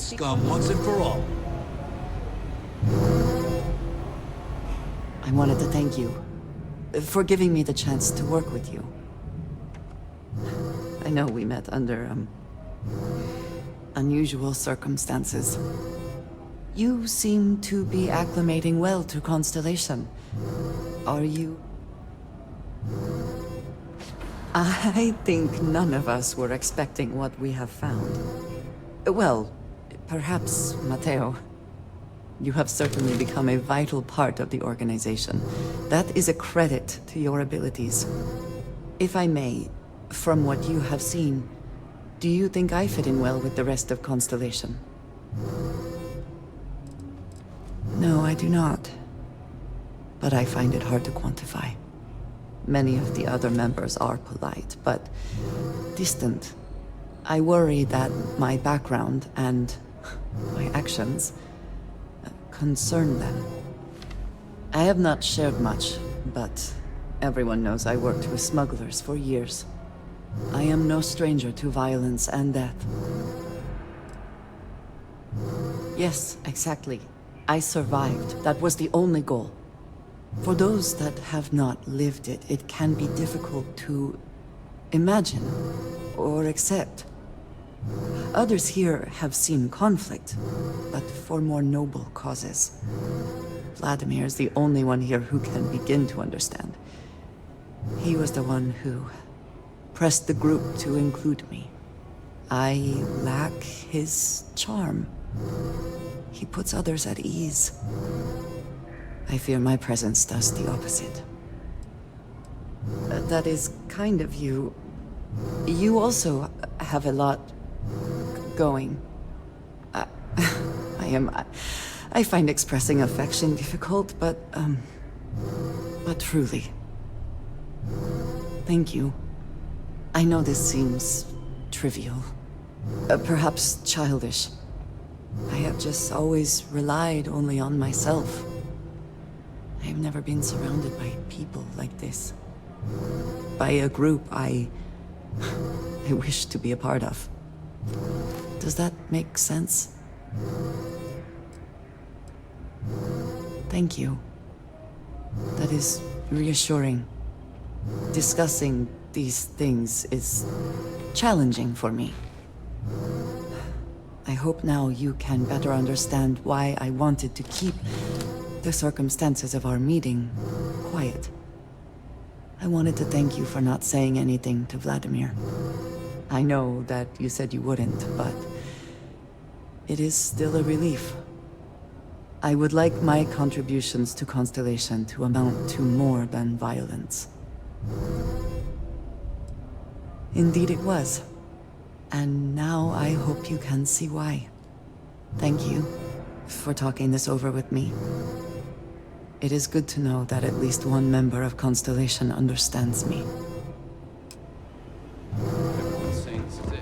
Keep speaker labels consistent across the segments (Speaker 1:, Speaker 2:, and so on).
Speaker 1: scum once and for all.
Speaker 2: I wanted to thank you for giving me the chance to work with you. I know we met under, unusual circumstances. You seem to be acclimating well to Constellation. Are you... I think none of us were expecting what we have found. Well, perhaps Matteo. You have certainly become a vital part of the organization. That is a credit to your abilities. If I may, from what you have seen, do you think I fit in well with the rest of Constellation? No, I do not. But I find it hard to quantify. Many of the other members are polite, but distant. I worry that my background and my actions concern them. I have not shared much, but everyone knows I worked with smugglers for years. I am no stranger to violence and death. Yes, exactly. I survived. That was the only goal. For those that have not lived it, it can be difficult to imagine or accept. Others here have seen conflict, but for more noble causes. Vladimir is the only one here who can begin to understand. He was the one who pressed the group to include me. I lack his charm. He puts others at ease. I fear my presence does the opposite. That is kind of you. You also have a lot going. I find expressing affection difficult, but truly. Thank you. I know this seems trivial, perhaps childish. I have just always relied only on myself. I have never been surrounded by people like this. By a group I wish to be a part of. Does that make sense? Thank you. That is reassuring. Discussing these things is challenging for me. I hope now you can better understand why I wanted to keep the circumstances of our meeting quiet. I wanted to thank you for not saying anything to Vladimir. I know that you said you wouldn't, but it is still a relief. I would like my contributions to Constellation to amount to more than violence. Indeed it was. And now I hope you can see why. Thank you for talking this over with me. It is good to know that at least one member of Constellation understands me.
Speaker 3: Everyone's saying this is it.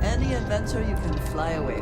Speaker 2: Any adventure you can fly away.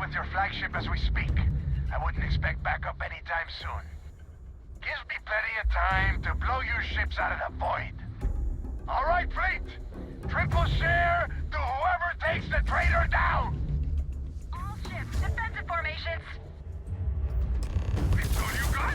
Speaker 1: with your flagship as we speak. I wouldn't expect backup anytime soon. Gives me plenty of time to blow your ships out of the void. All right, fleet. Triple share to whoever takes the traitor down.
Speaker 4: All ships, defensive formations.
Speaker 1: It's all you got?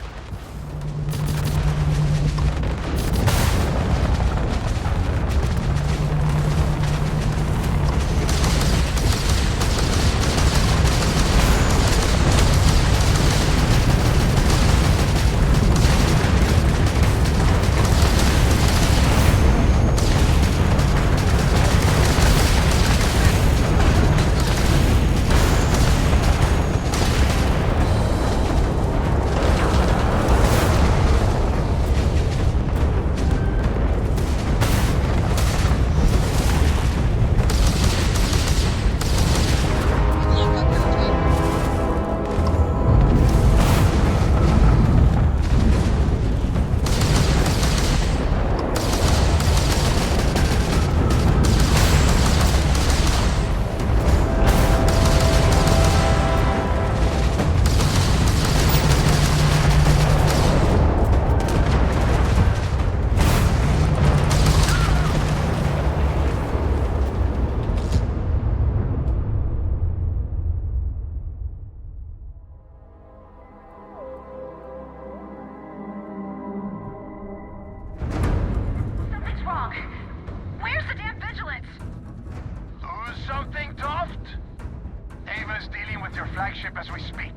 Speaker 1: Flagship as we speak.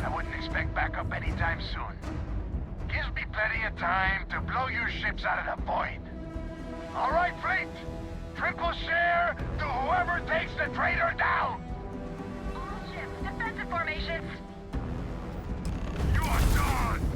Speaker 1: I wouldn't expect backup anytime soon. Gives me plenty of time to blow your ships out of the void. All right, fleet. Triple share to whoever takes the traitor down.
Speaker 4: All ships, defensive formations.
Speaker 1: You are done.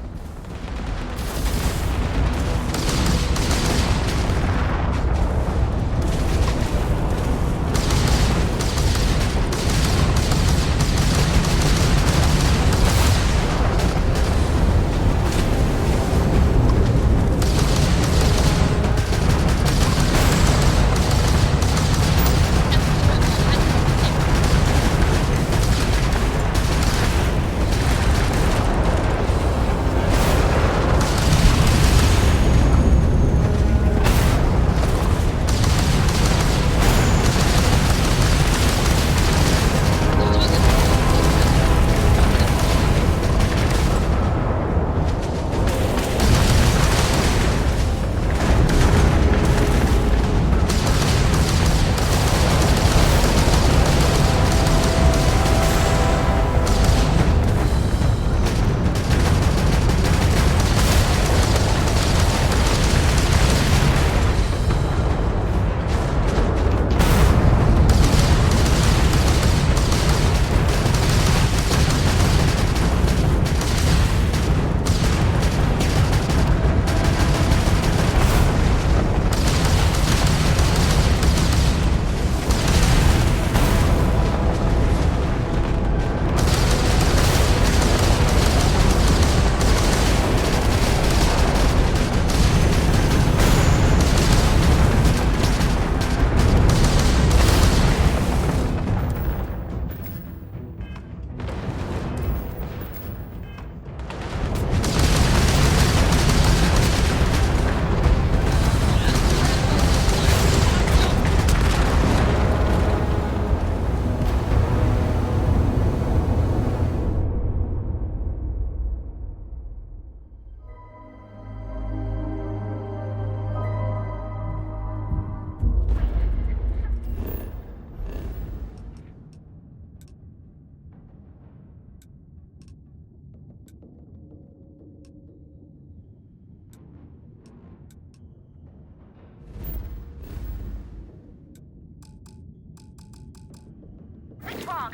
Speaker 4: What's wrong?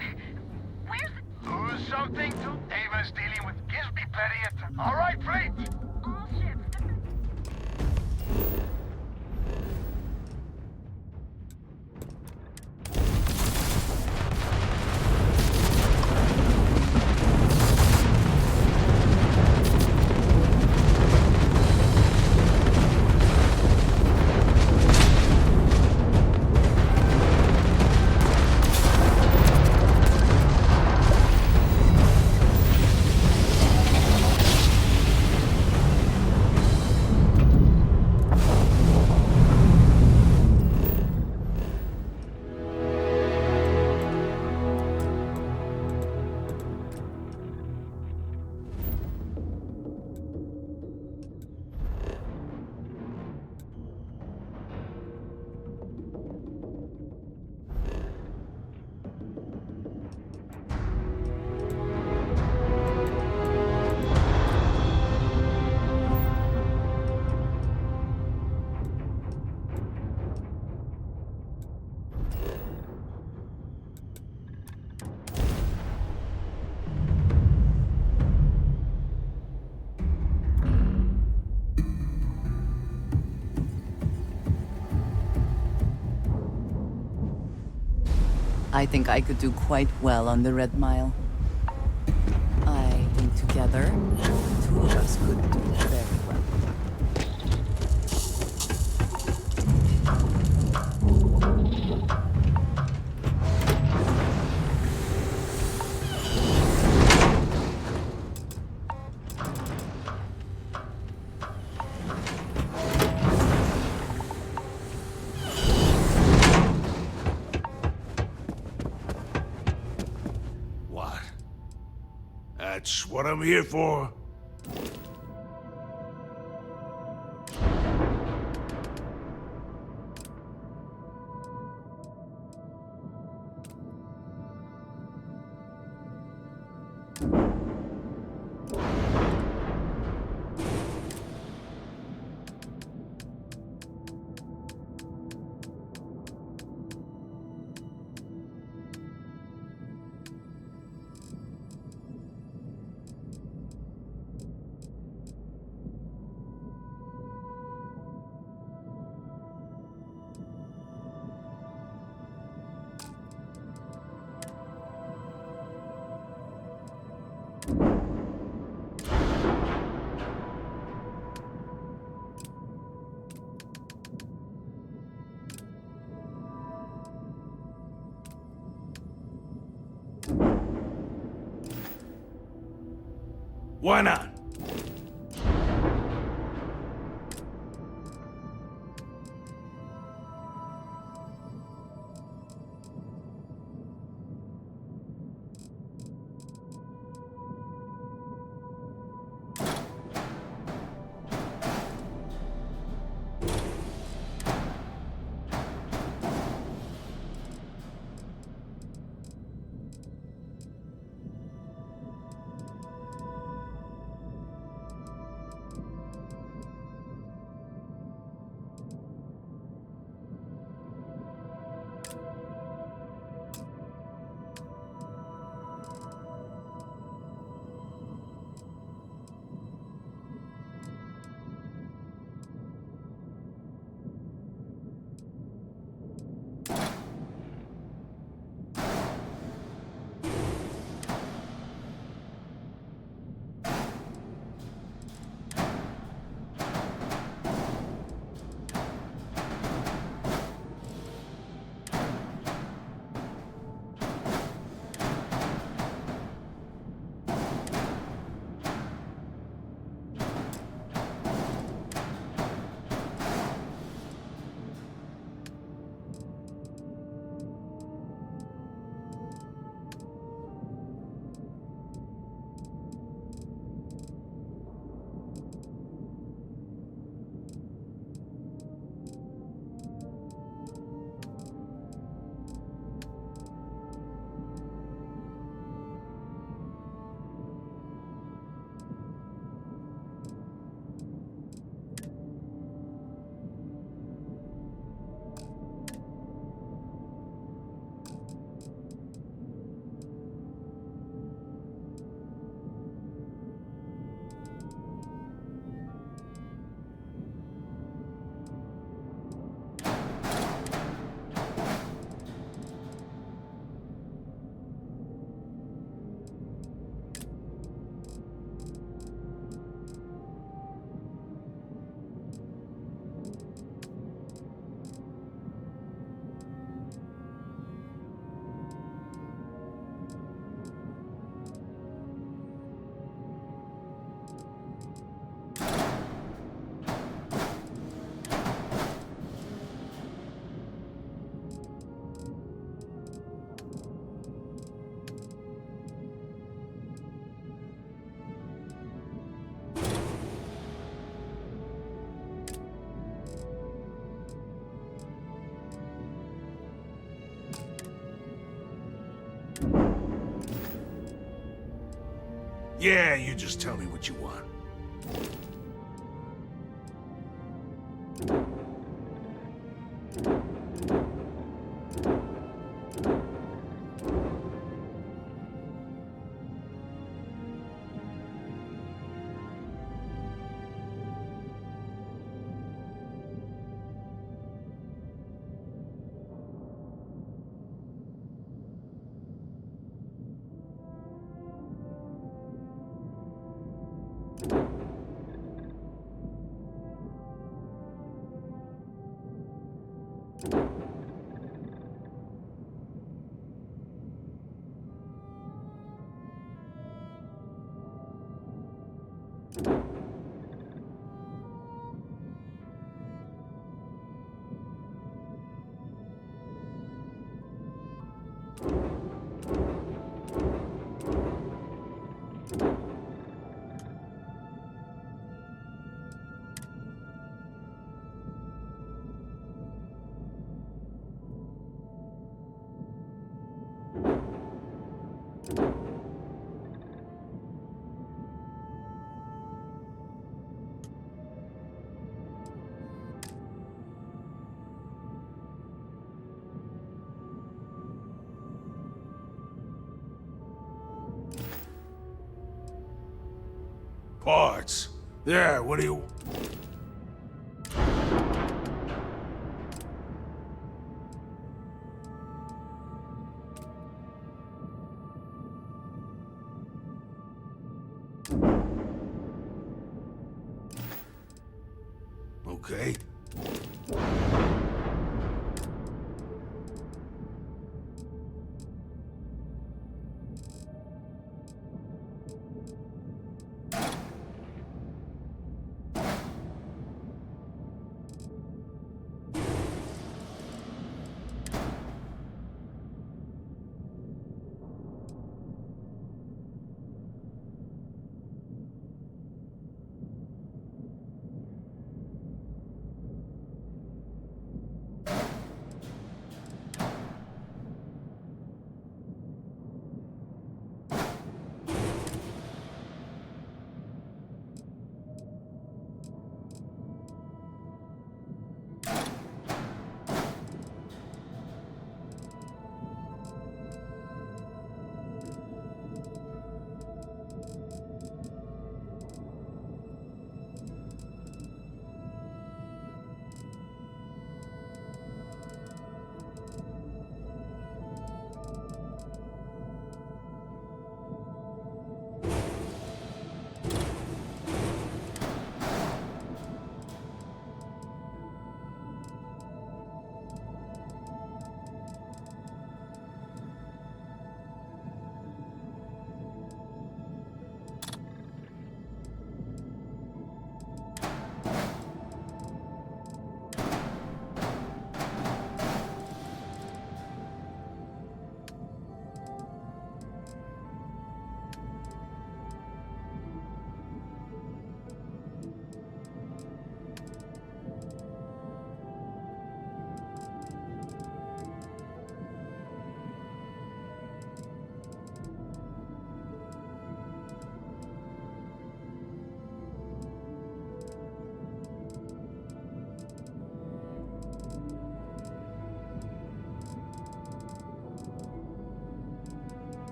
Speaker 4: Where's
Speaker 1: Lose something to Ava's dealing with gives me plenty of time. All right, fleet.
Speaker 4: all ships?
Speaker 2: I think I could do quite well on the Red Mile. I think together, the two of us could do very well.
Speaker 5: What? That's what I'm here for? Why not? Yeah, you just tell me what you want. Parts. Yeah, what do you... Okay.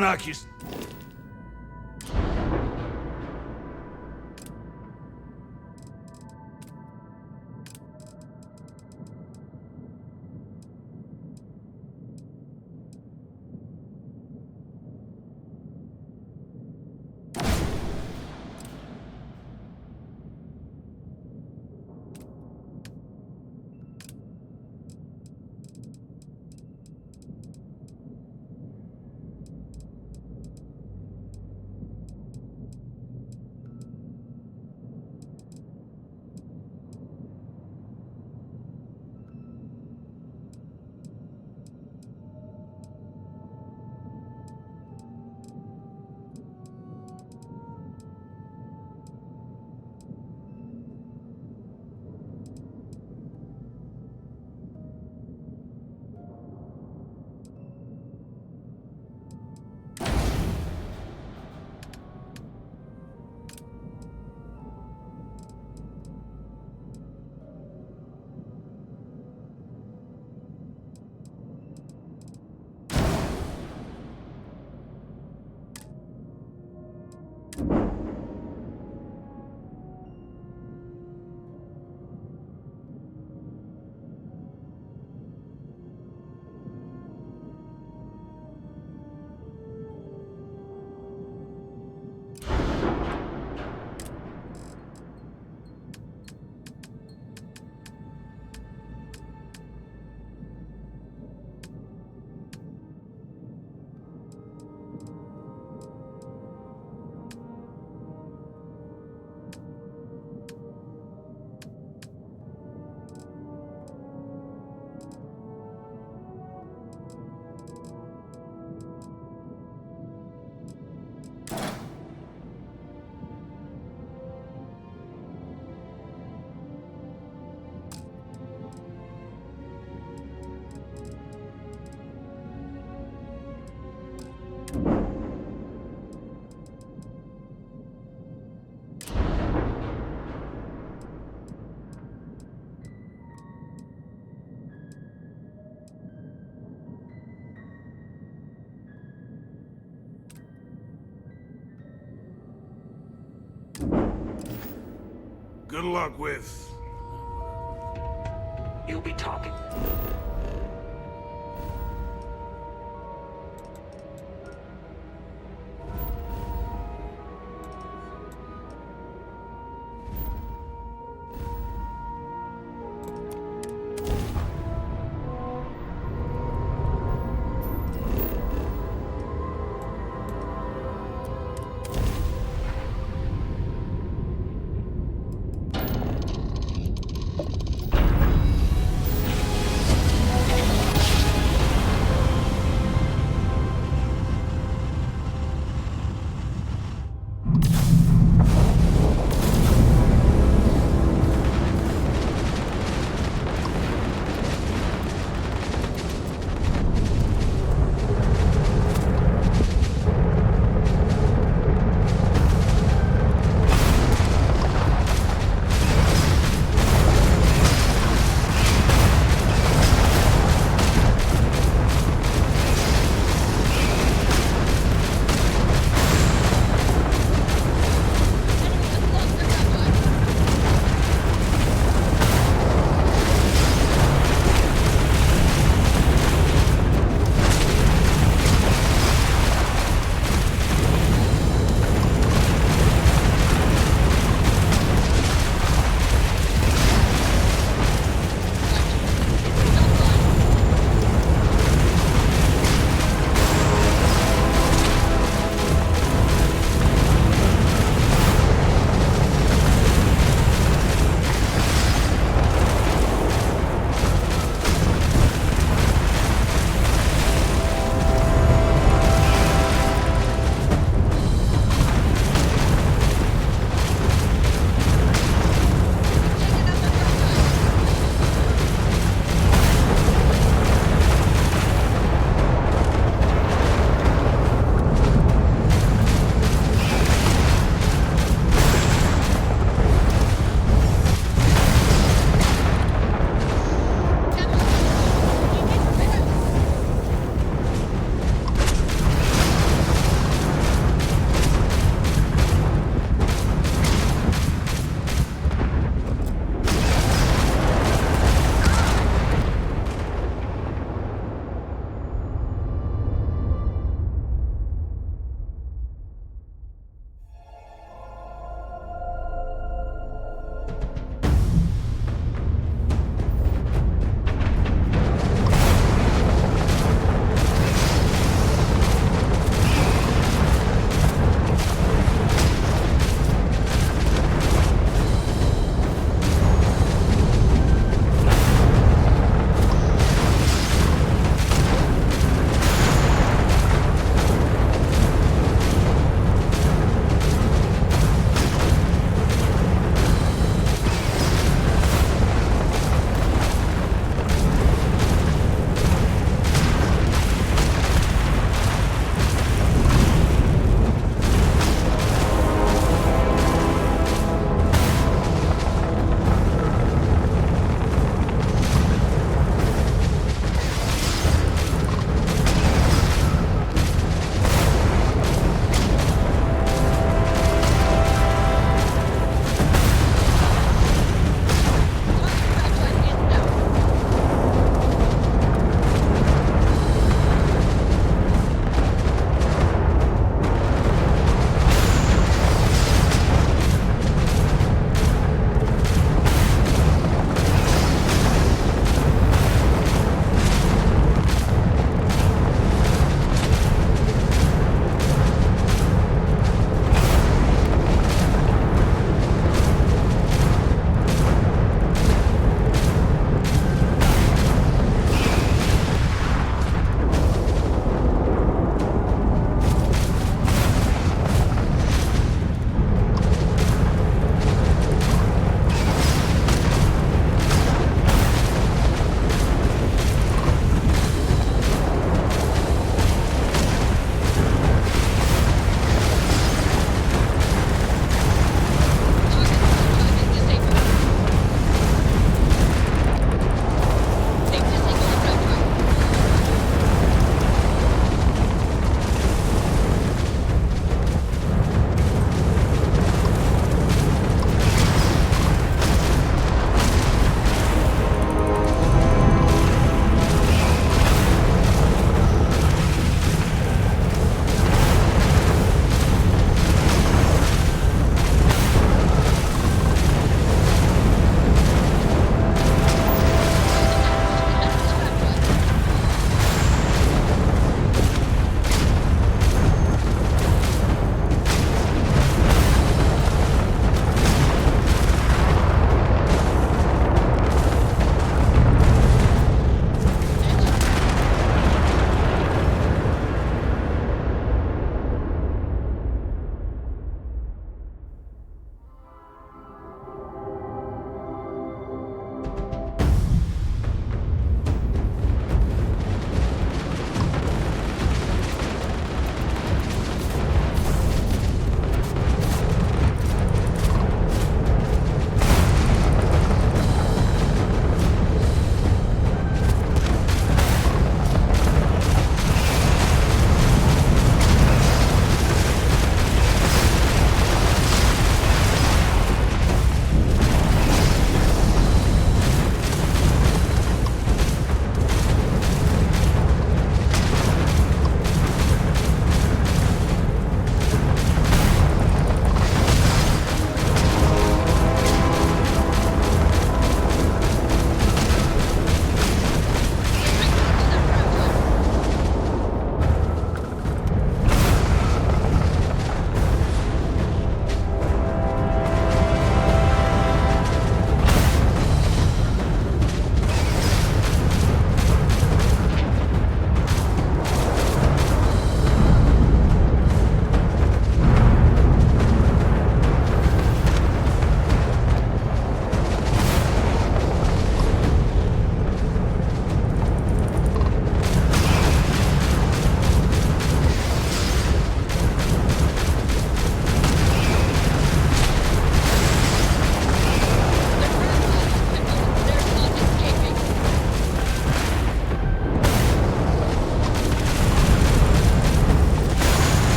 Speaker 5: Knock you... Good luck with...
Speaker 6: You'll be talking.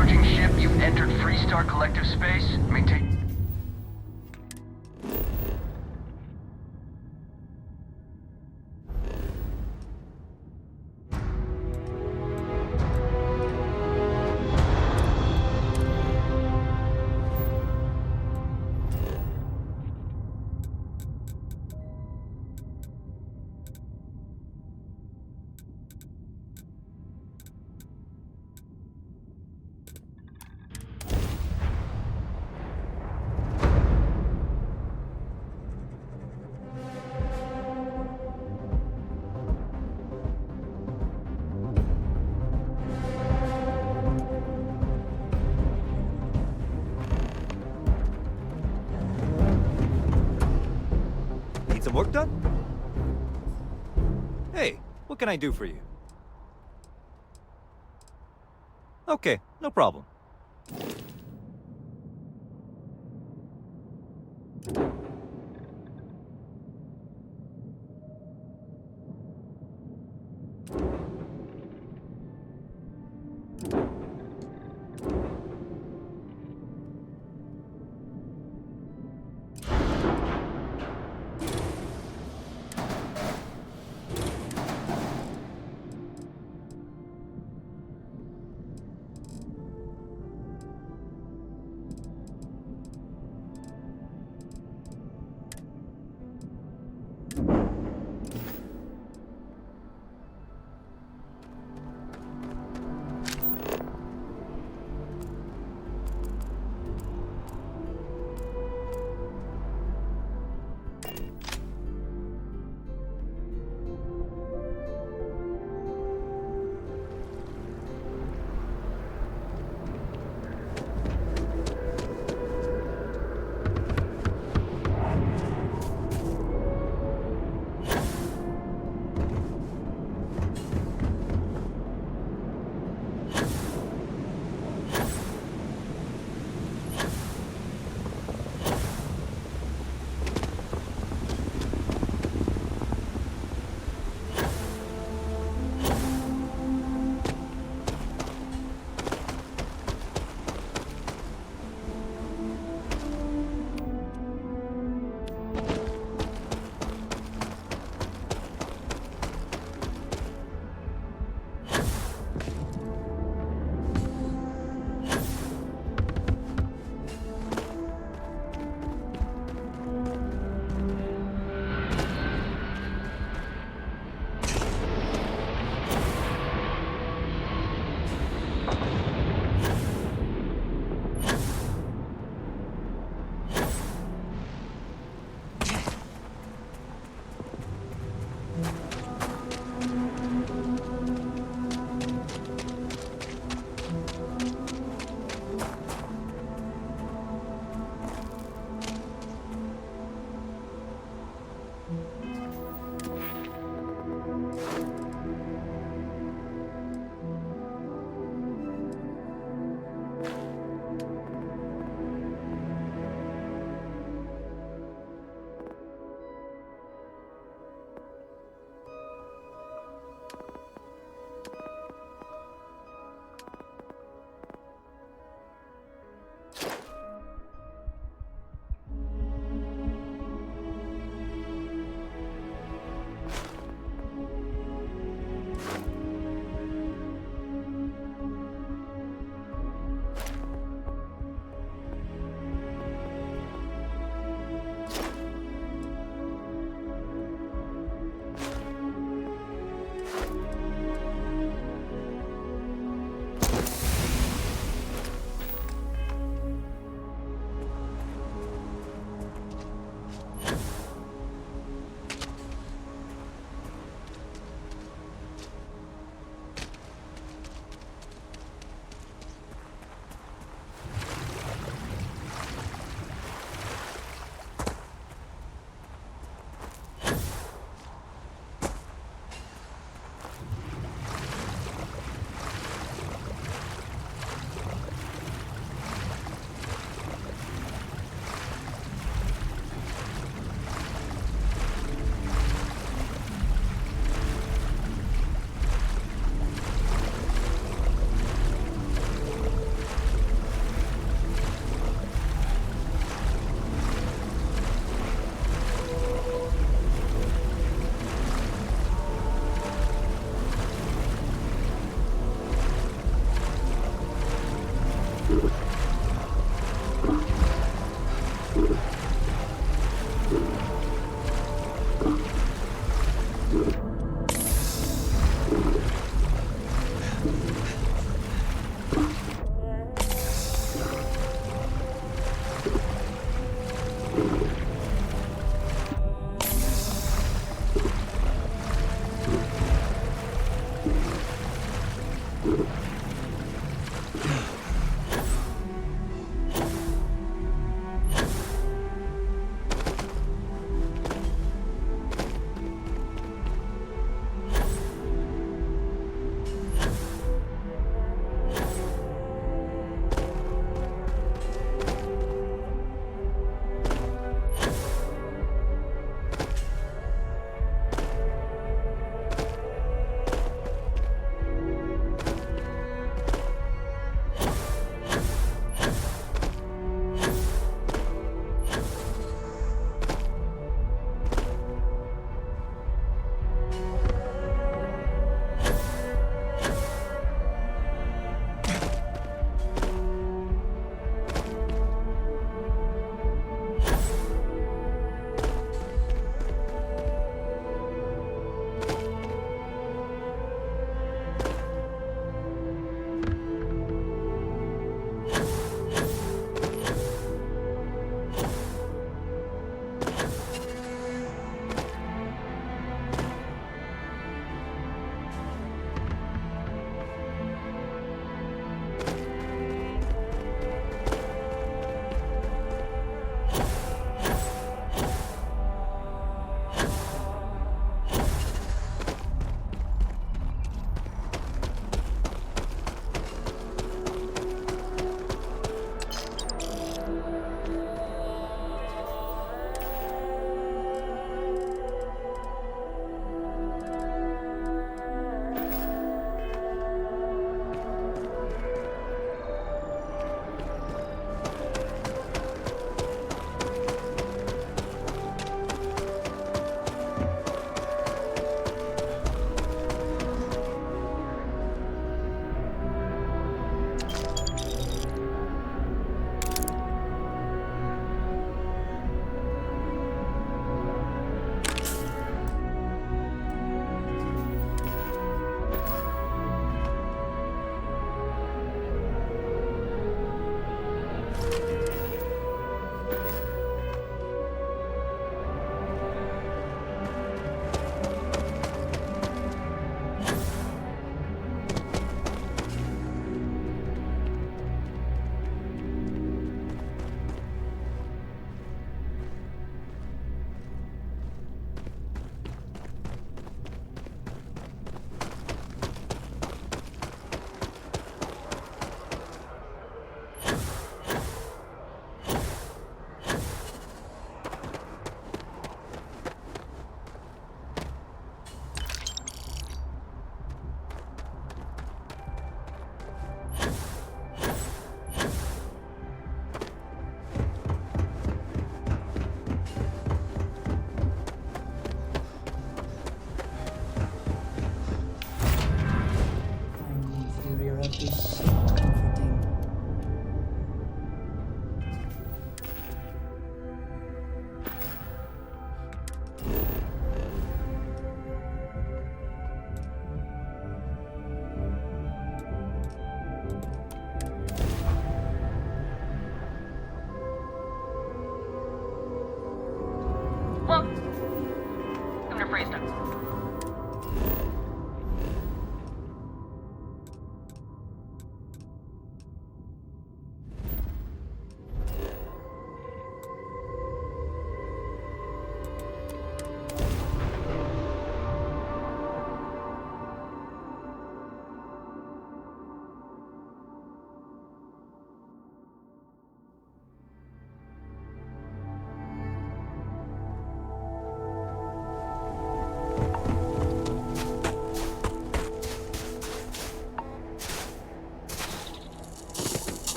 Speaker 6: approaching ship. You've entered Freestar Collective space. Maintain...
Speaker 7: Need some work done? Hey, what can I do for you? Okay, no problem.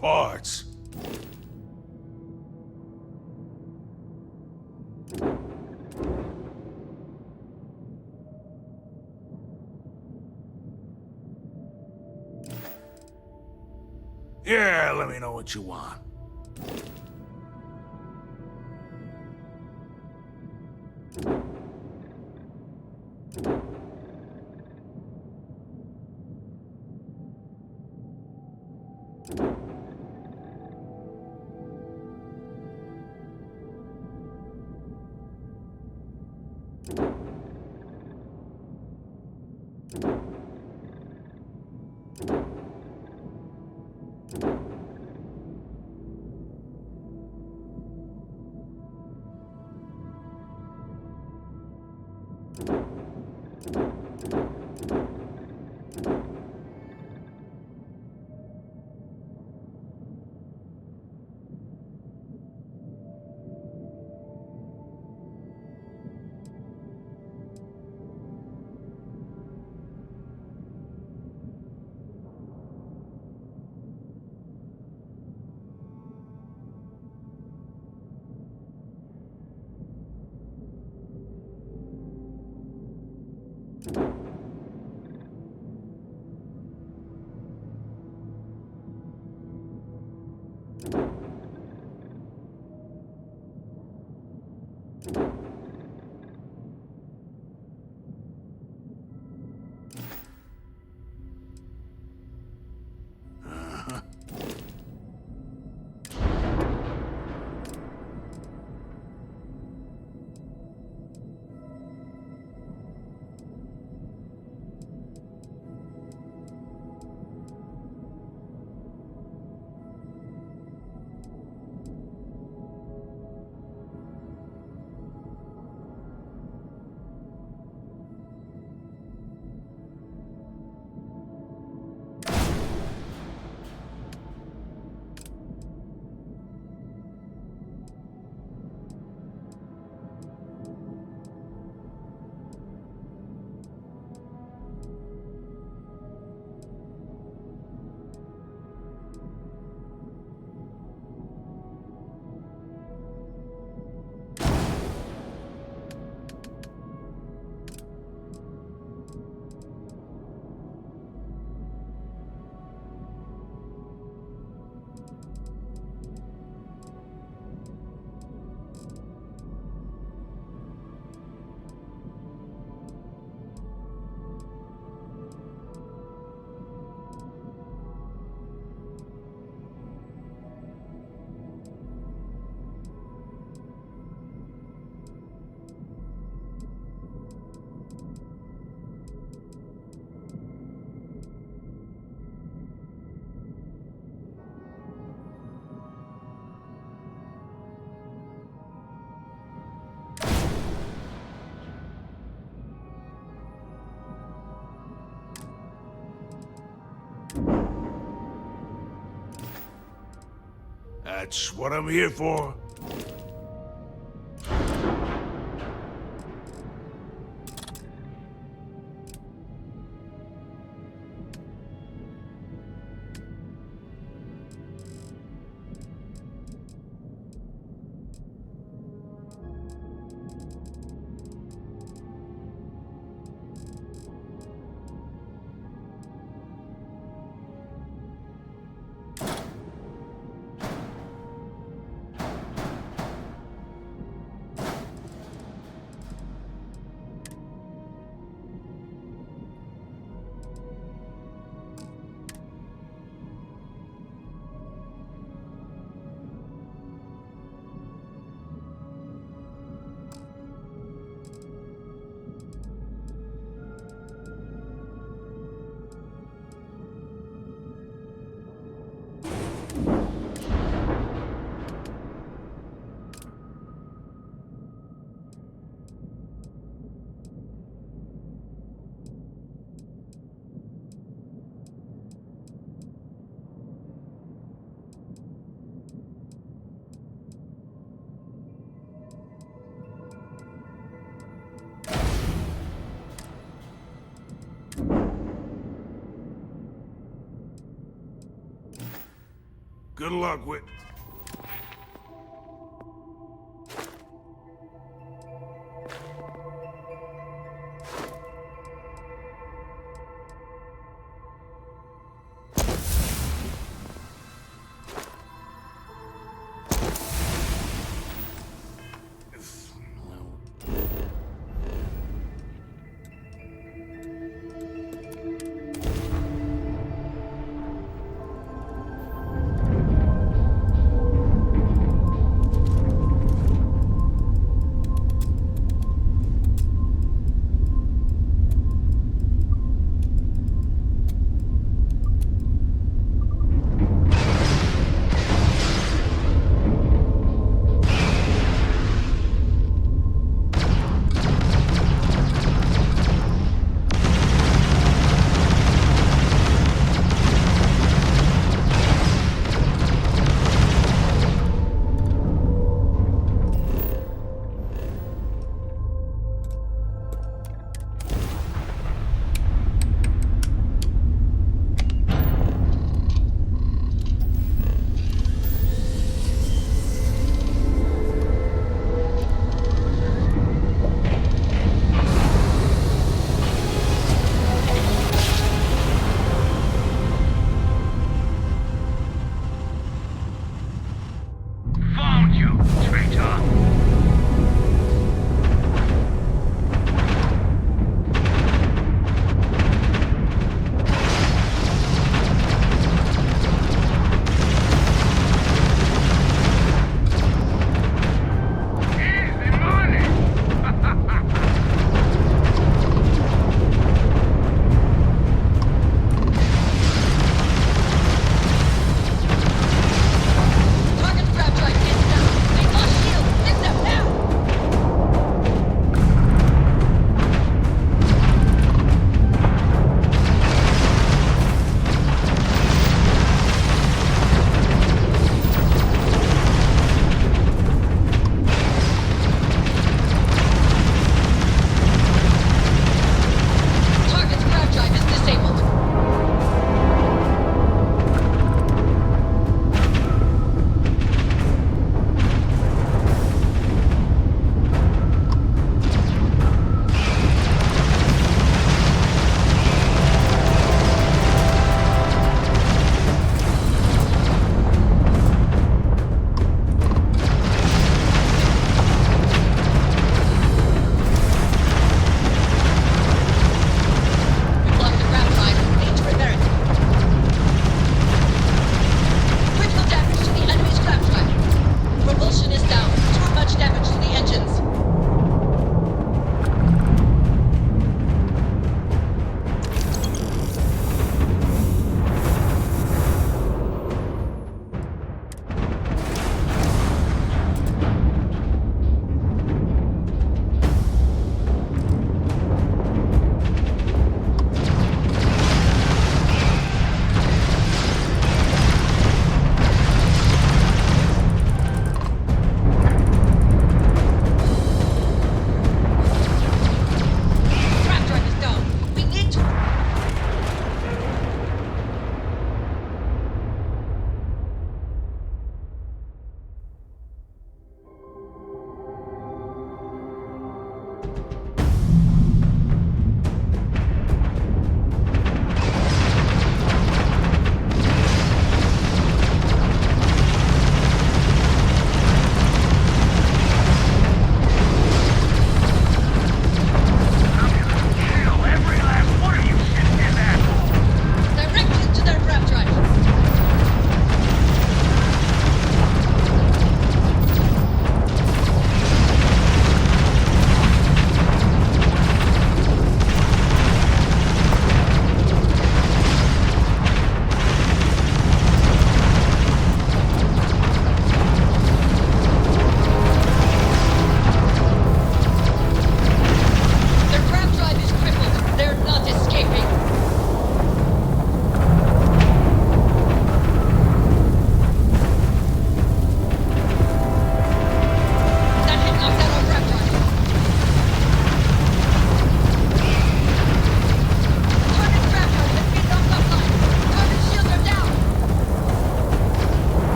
Speaker 5: Parts. Yeah, let me know what you want. That's what I'm here for. Good luck with...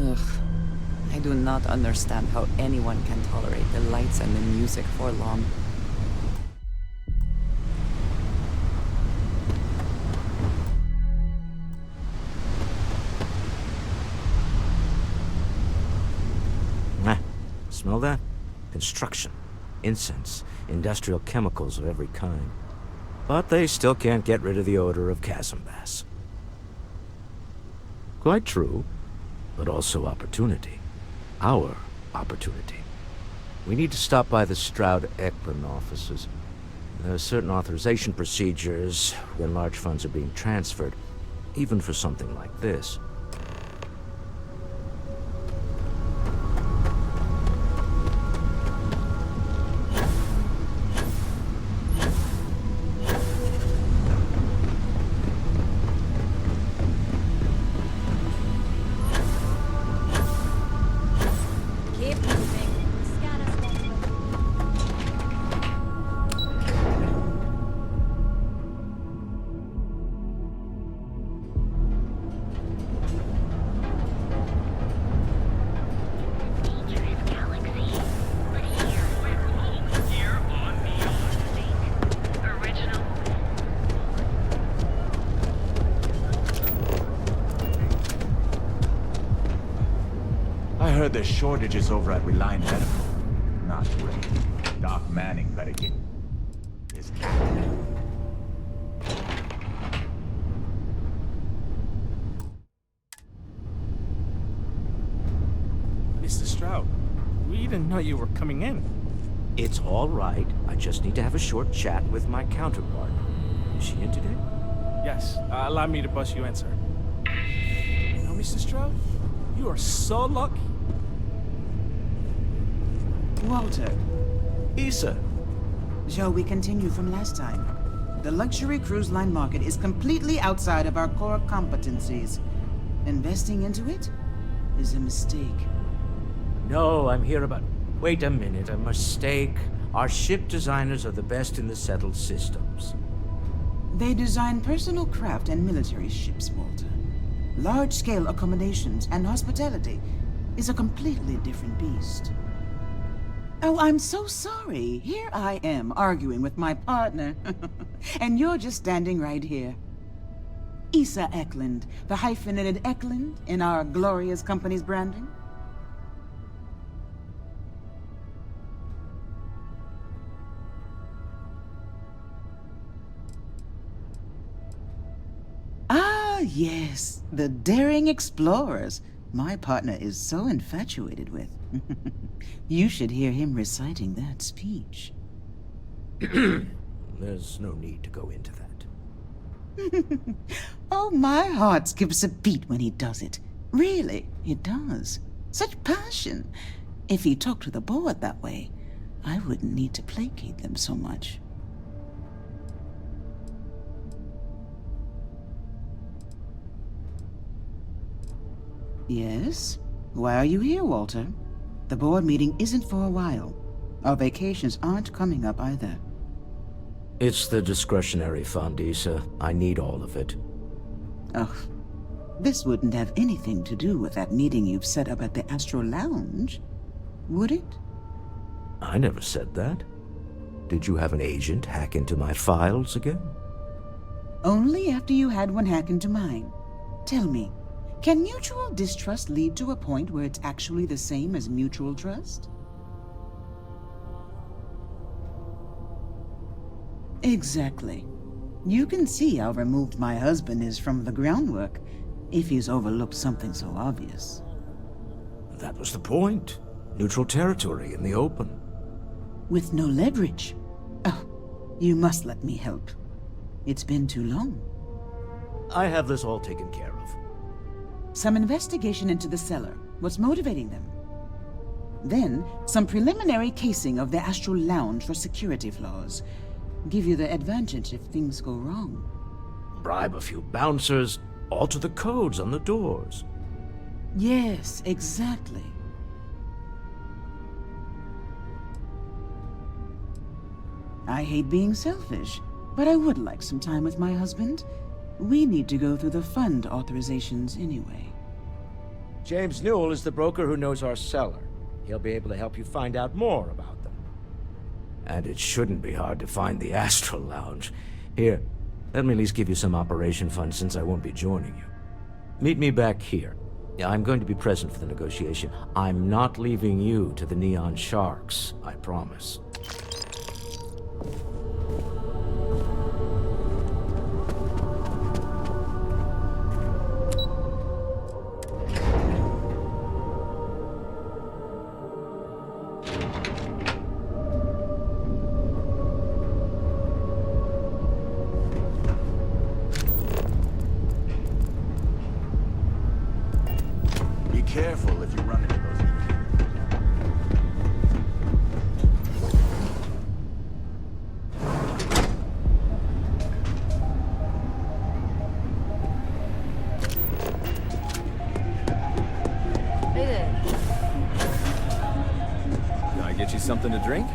Speaker 2: Ugh. I do not understand how anyone can tolerate the lights and the music for long.
Speaker 8: Smell that? Construction, incense, industrial chemicals of every kind. But they still can't get rid of the odor of chasm bass. Quite true, but also opportunity. Our opportunity. We need to stop by the Stroud-Ekman offices. There are certain authorization procedures when large funds are being transferred, even for something like this.
Speaker 9: I heard there's shortages over at Reliant Medical. Not great. Doc Manning better get his act.
Speaker 10: Mr. Stroud, we didn't know you were coming in.
Speaker 8: It's all right. I just need to have a short chat with my counterpart. Is she in today?
Speaker 10: Yes, allow me to bust you in, sir. You know, Mr. Stroud, you are so lucky.
Speaker 11: Walter,
Speaker 9: Issa,
Speaker 11: shall we continue from last time? The luxury cruise line market is completely outside of our core competencies. Investing into it is a mistake.
Speaker 8: No, I'm here about... Wait a minute, a mistake. Our ship designers are the best in the settled systems.
Speaker 11: They design personal craft and military ships, Walter. Large-scale accommodations and hospitality is a completely different beast. Oh, I'm so sorry. Here I am arguing with my partner. And you're just standing right here. Issa Eklund, the hyphenated Eklund in our glorious company's branding. Ah, yes, the daring explorers my partner is so infatuated with. You should hear him reciting that speech.
Speaker 8: There's no need to go into that.
Speaker 11: Oh, my heart skips a beat when he does it. Really, it does. Such passion. If he talked to the board that way, I wouldn't need to placate them so much. Yes? Why are you here, Walter? The board meeting isn't for a while. Our vacations aren't coming up either.
Speaker 8: It's the discretionary fund, Issa. I need all of it.
Speaker 11: Ugh. This wouldn't have anything to do with that meeting you've set up at the Astro Lounge, would it?
Speaker 8: I never said that. Did you have an agent hack into my files again?
Speaker 11: Only after you had one hack into mine. Tell me, can mutual distrust lead to a point where it's actually the same as mutual trust? Exactly. You can see how removed my husband is from the groundwork if he's overlooked something so obvious.
Speaker 8: That was the point. Neutral territory in the open.
Speaker 11: With no leverage. Oh, you must let me help. It's been too long.
Speaker 8: I have this all taken care of.
Speaker 11: Some investigation into the cellar. What's motivating them? Then, some preliminary casing of the Astral Lounge for security flaws. Give you the advantage if things go wrong.
Speaker 8: Bribe a few bouncers, alter the codes on the doors.
Speaker 11: Yes, exactly. I hate being selfish, but I would like some time with my husband. We need to go through the fund authorizations anyway.
Speaker 8: James Newell is the broker who knows our seller. He'll be able to help you find out more about them. And it shouldn't be hard to find the Astral Lounge. Here, let me at least give you some operation funds since I won't be joining you. Meet me back here. I'm going to be present for the negotiation. I'm not leaving you to the Neon Sharks, I promise.
Speaker 9: Be careful if you run into those
Speaker 12: Hey there.
Speaker 3: Can I get you something to drink?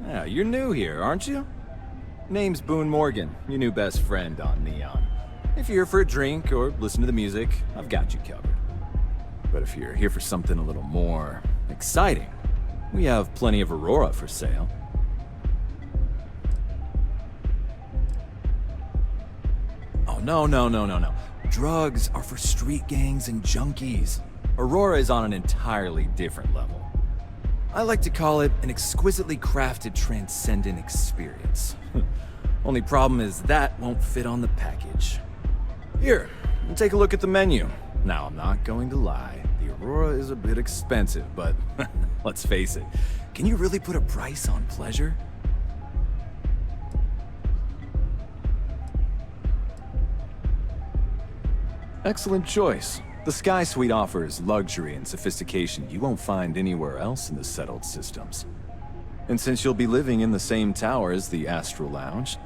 Speaker 3: Yeah, you're new here, aren't you? Name's Boone Morgan, your new best friend on Neon. If you're here for a drink or listen to the music, I've got you covered. But if you're here for something a little more exciting, we have plenty of Aurora for sale. Oh, no. Drugs are for street gangs and junkies. Aurora is on an entirely different level. I like to call it an exquisitely crafted, transcendent experience. Only problem is that won't fit on the package. Here, take a look at the menu. Now, I'm not going to lie. The Aurora is a bit expensive, but let's face it. Can you really put a price on pleasure? Excellent choice. The Sky Suite offers luxury and sophistication you won't find anywhere else in the settled systems. And since you'll be living in the same tower as the Astral Lounge,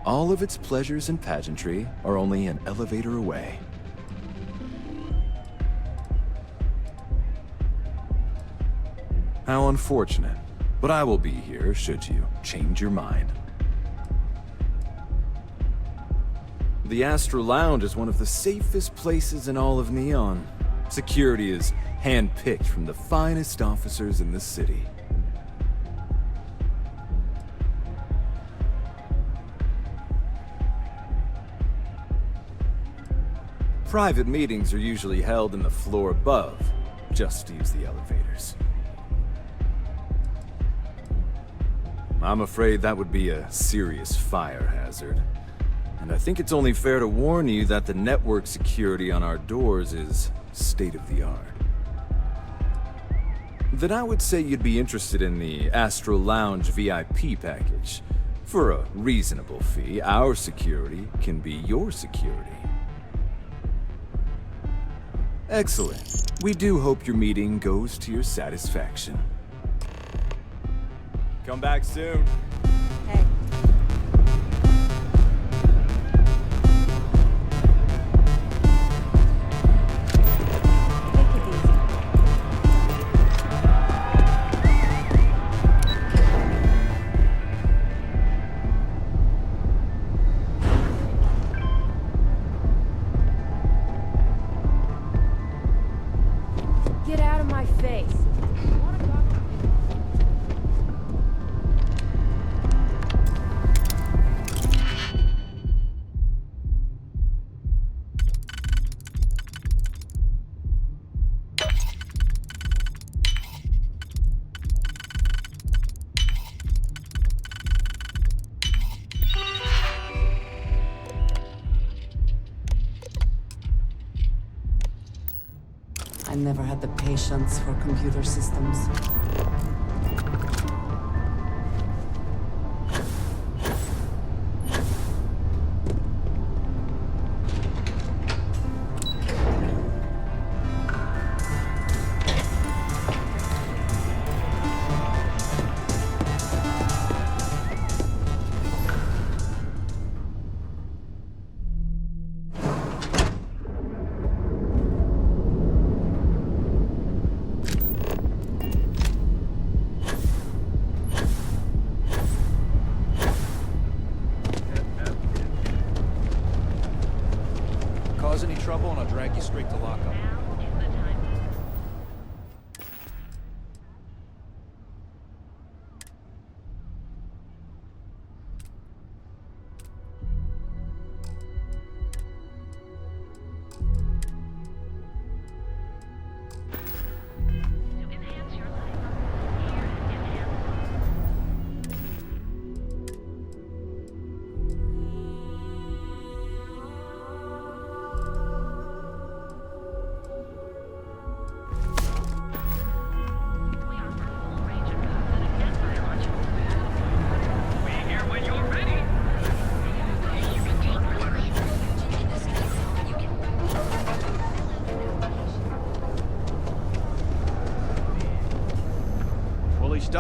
Speaker 3: all of its pleasures and pageantry are only an elevator away. How unfortunate, but I will be here should you change your mind. The Astral Lounge is one of the safest places in all of Neon. Security is hand-picked from the finest officers in the city. Private meetings are usually held in the floor above. Just use the elevators. I'm afraid that would be a serious fire hazard. And I think it's only fair to warn you that the network security on our doors is state-of-the-art. Then I would say you'd be interested in the Astral Lounge VIP package. For a reasonable fee, our security can be your security. Excellent. We do hope your meeting goes to your satisfaction. Come back soon.
Speaker 12: Hey. Take it easy. Get out of my face.
Speaker 2: I never had the patience for computer systems.
Speaker 13: Cause any trouble and I'll drag you straight to lockup.
Speaker 4: Now is the time.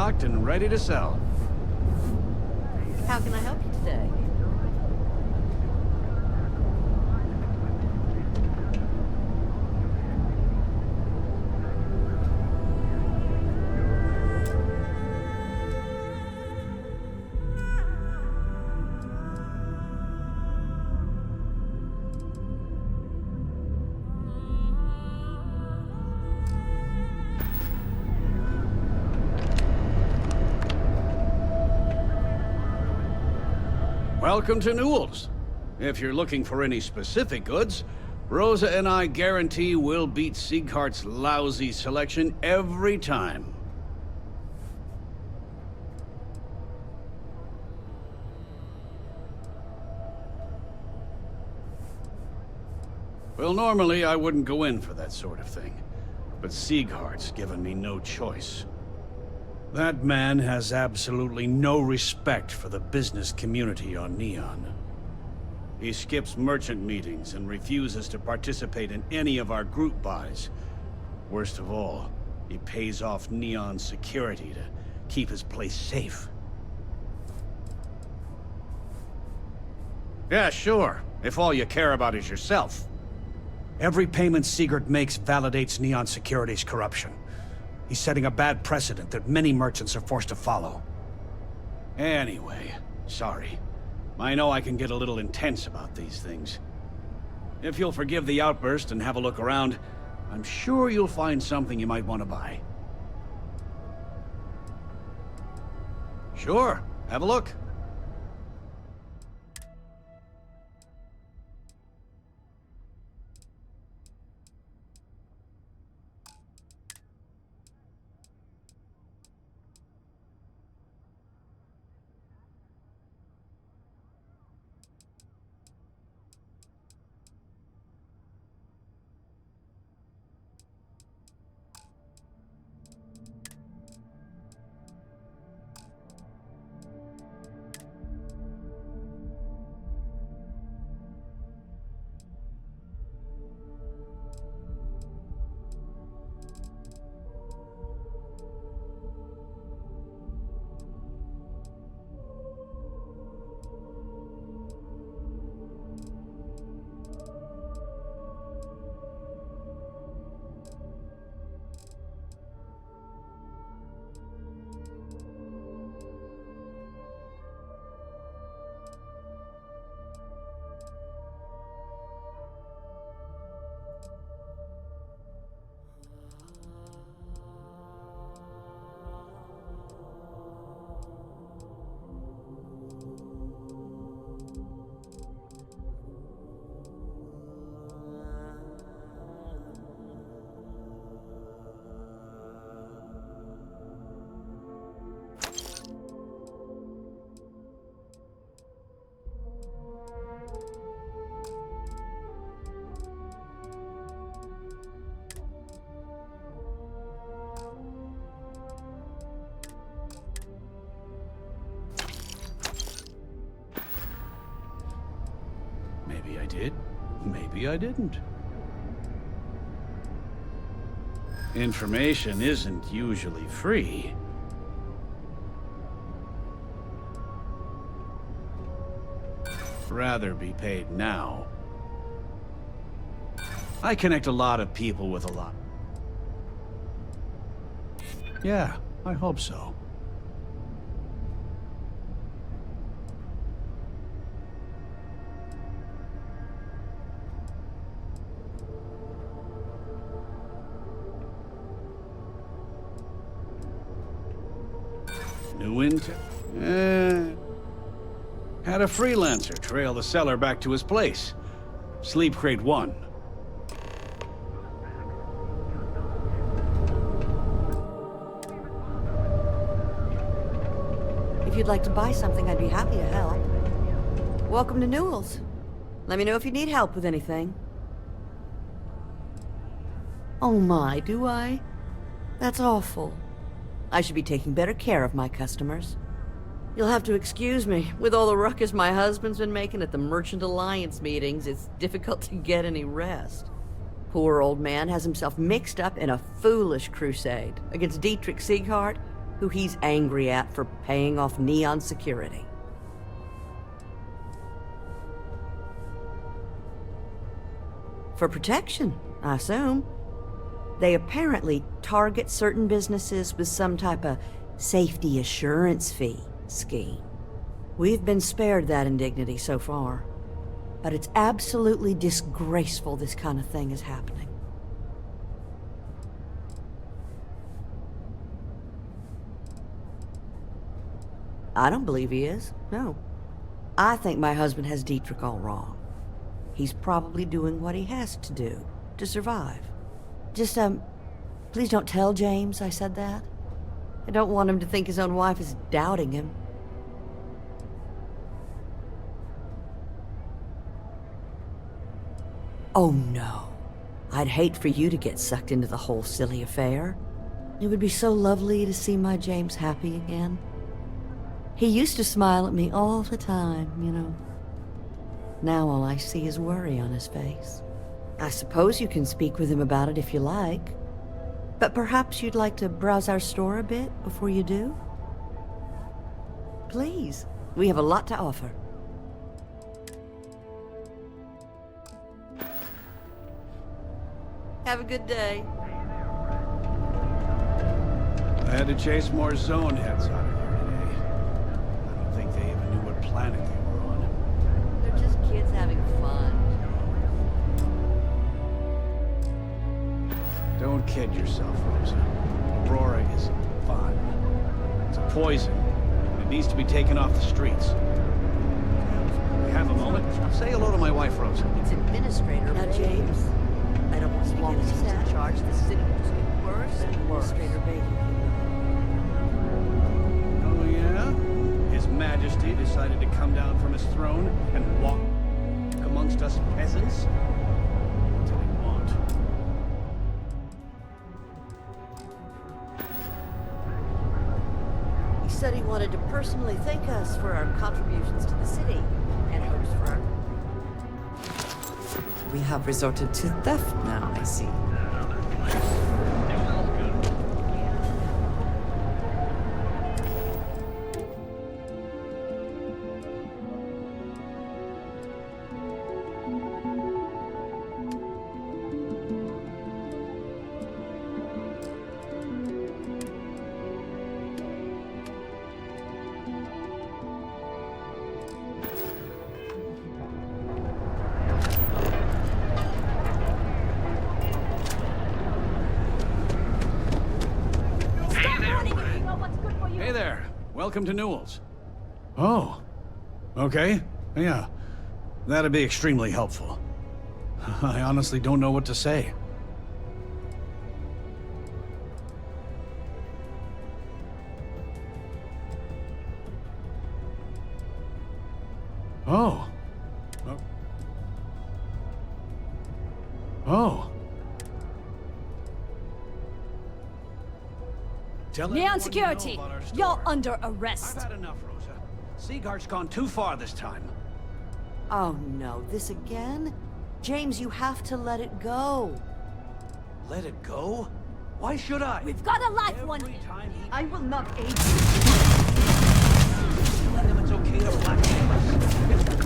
Speaker 13: stocked and ready to sell.
Speaker 14: How can I help you today?
Speaker 13: Welcome to Newell's. If you're looking for any specific goods, Rosa and I guarantee we'll beat Sieghart's lousy selection every time. Well, normally I wouldn't go in for that sort of thing, but Sieghart's given me no choice. That man has absolutely no respect for the business community on Neon. He skips merchant meetings and refuses to participate in any of our group buys. Worst of all, he pays off Neon security to keep his place safe. Yeah, sure, if all you care about is yourself. Every payment Siegert makes validates Neon Security's corruption. He's setting a bad precedent that many merchants are forced to follow. Anyway, sorry. I know I can get a little intense about these things. If you'll forgive the outburst and have a look around, I'm sure you'll find something you might want to buy. Sure, have a look. Maybe I did, maybe I didn't. Information isn't usually free. Rather be paid now. I connect a lot of people with a lot. Yeah, I hope so. New intel? Had a freelancer trail the seller back to his place. Sleep Crate 1.
Speaker 14: If you'd like to buy something, I'd be happy to help. Welcome to Newell's. Let me know if you need help with anything. Oh my, do I? That's awful. I should be taking better care of my customers. You'll have to excuse me. With all the ruckus my husband's been making at the Merchant Alliance meetings, it's difficult to get any rest. Poor old man has himself mixed up in a foolish crusade against Dietrich Sieghart who he's angry at for paying off Neon security. For protection, I assume. They apparently target certain businesses with some type of safety assurance fee scheme. We've been spared that indignity so far, but it's absolutely disgraceful this kind of thing is happening. I don't believe he is, no. I think my husband has Dietrich all wrong. He's probably doing what he has to do to survive. Just, please don't tell James I said that. I don't want him to think his own wife is doubting him. Oh no. I'd hate for you to get sucked into the whole silly affair. It would be so lovely to see my James happy again. He used to smile at me all the time, you know. Now all I see is worry on his face. I suppose you can speak with him about it if you like. But perhaps you'd like to browse our store a bit before you do? Please, we have a lot to offer. Have a good day.
Speaker 13: I had to chase more zone heads out of here today. I don't think they even knew what planet they were on.
Speaker 14: They're just kids having fun.
Speaker 13: Don't kid yourself, Rosa. Aurora is fun. It's a poison. It needs to be taken off the streets. We have a moment. Say hello to my wife, Rosa.
Speaker 14: It's administrator. Now, James, I don't want to get he's in charge. The city will just get worse and worse. Administrator Bailey.
Speaker 13: Oh, yeah? His Majesty decided to come down from his throne and walk amongst us peasants? What do they want?
Speaker 14: He said he wanted to personally thank us for our contributions to the city and hopes for our...
Speaker 2: We have resorted to theft now, I see.
Speaker 13: Hey there. Welcome to Newell's. Oh. Okay. Yeah. That'd be extremely helpful. I honestly don't know what to say. Oh. Oh.
Speaker 12: Neon Security, you're under arrest.
Speaker 13: I've had enough, Rosa. Sieghardt's gone too far this time.
Speaker 14: Oh no, this again? James, you have to let it go.
Speaker 13: Let it go? Why should I?
Speaker 12: We've got a live one.
Speaker 14: I will not aid you.
Speaker 13: Tell them it's okay to blackmail us.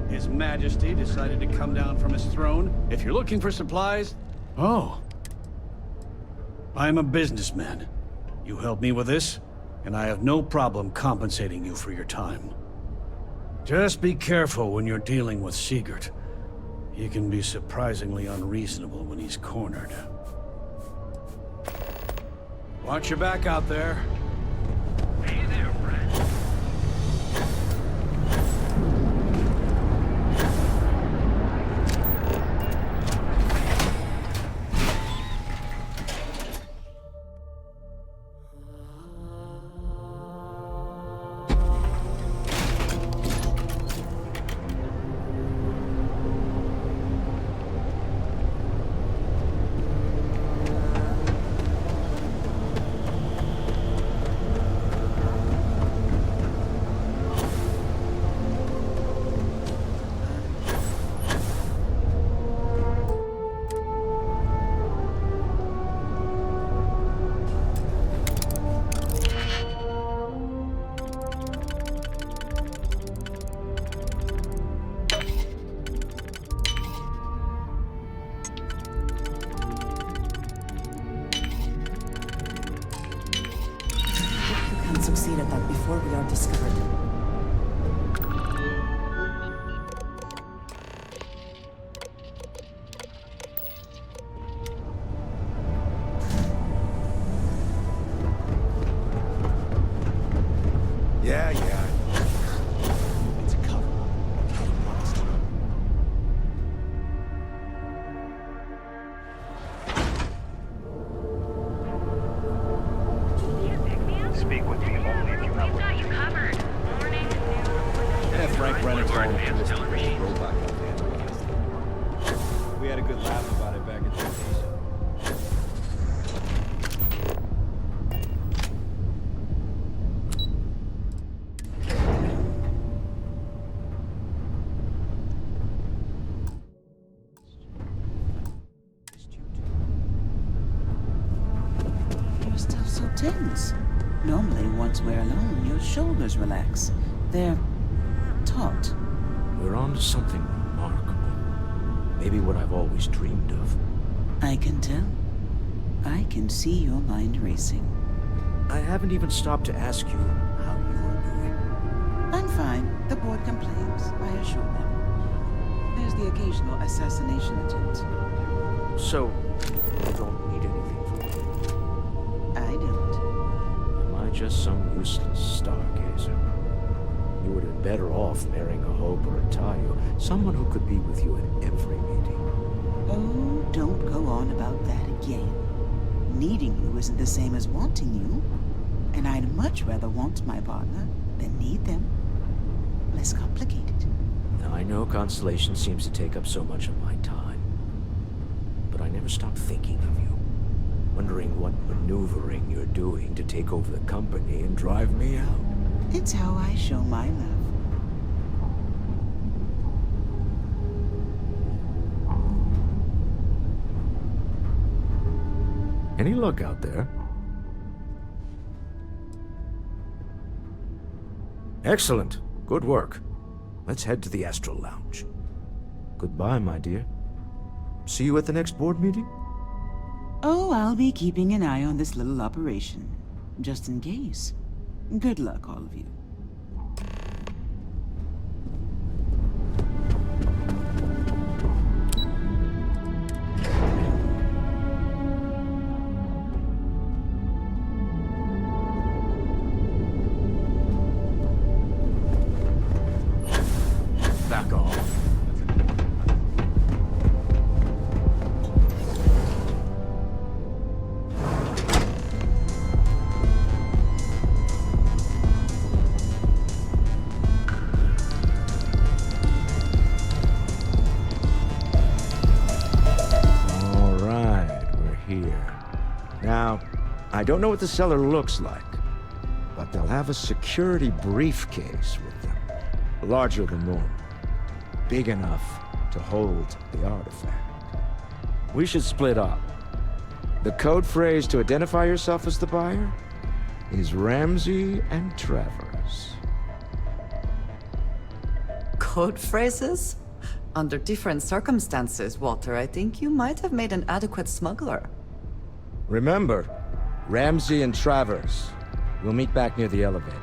Speaker 13: His Majesty decided to come down from his throne. If you're looking for supplies... Oh. I am a businessman. You help me with this, and I have no problem compensating you for your time. Just be careful when you're dealing with Sigurd. He can be surprisingly unreasonable when he's cornered. Watch your back out there.
Speaker 6: Hey there, friend.
Speaker 2: Succeed at that before we are discovered.
Speaker 9: Yeah. It's a cover.
Speaker 6: Speak with me only if you know
Speaker 4: We've got you covered. Morning, noon,
Speaker 7: Yeah, Frank Brennan's
Speaker 6: We're
Speaker 7: all
Speaker 6: advanced television.
Speaker 7: robot companion. We had a good laugh about it back at the station.
Speaker 11: You're still so tense. Normally, once we're alone, your shoulders relax. They're taut.
Speaker 8: We're on to something remarkable. Maybe what I've always dreamed of.
Speaker 11: I can tell. I can see your mind racing.
Speaker 8: I haven't even stopped to ask you how you are doing.
Speaker 11: I'm fine. The board complains, I assure them. There's the occasional assassination attempt.
Speaker 8: So, you don't need anything from me?
Speaker 11: I don't.
Speaker 8: Am I just some useless stargazer? You would have been better off marrying a Hope or a Tayo, someone who could be with you at every meeting.
Speaker 11: Oh, don't go on about that again. Needing you isn't the same as wanting you. And I'd much rather want my partner than need them. Less complicated.
Speaker 8: Now, I know Constellation seems to take up so much of my time. But I never stop thinking of you. Wondering what maneuvering you're doing to take over the company and drive me out.
Speaker 11: It's how I show my love.
Speaker 8: Any luck out there? Excellent. Good work. Let's head to the Astral Lounge. Goodbye, my dear. See you at the next board meeting?
Speaker 11: Oh, I'll be keeping an eye on this little operation. Just in case. Good luck, all of you.
Speaker 8: Back off. All right, we're here. Now, I don't know what the cellar looks like, but they'll have a security briefcase with them, larger than normal. Big enough to hold the artifact. We should split up. The code phrase to identify yourself as the buyer is Ramsey and Travers.
Speaker 2: Code phrases? Under different circumstances, Walter, I think you might have made an adequate smuggler.
Speaker 8: Remember, Ramsey and Travers. We'll meet back near the elevator.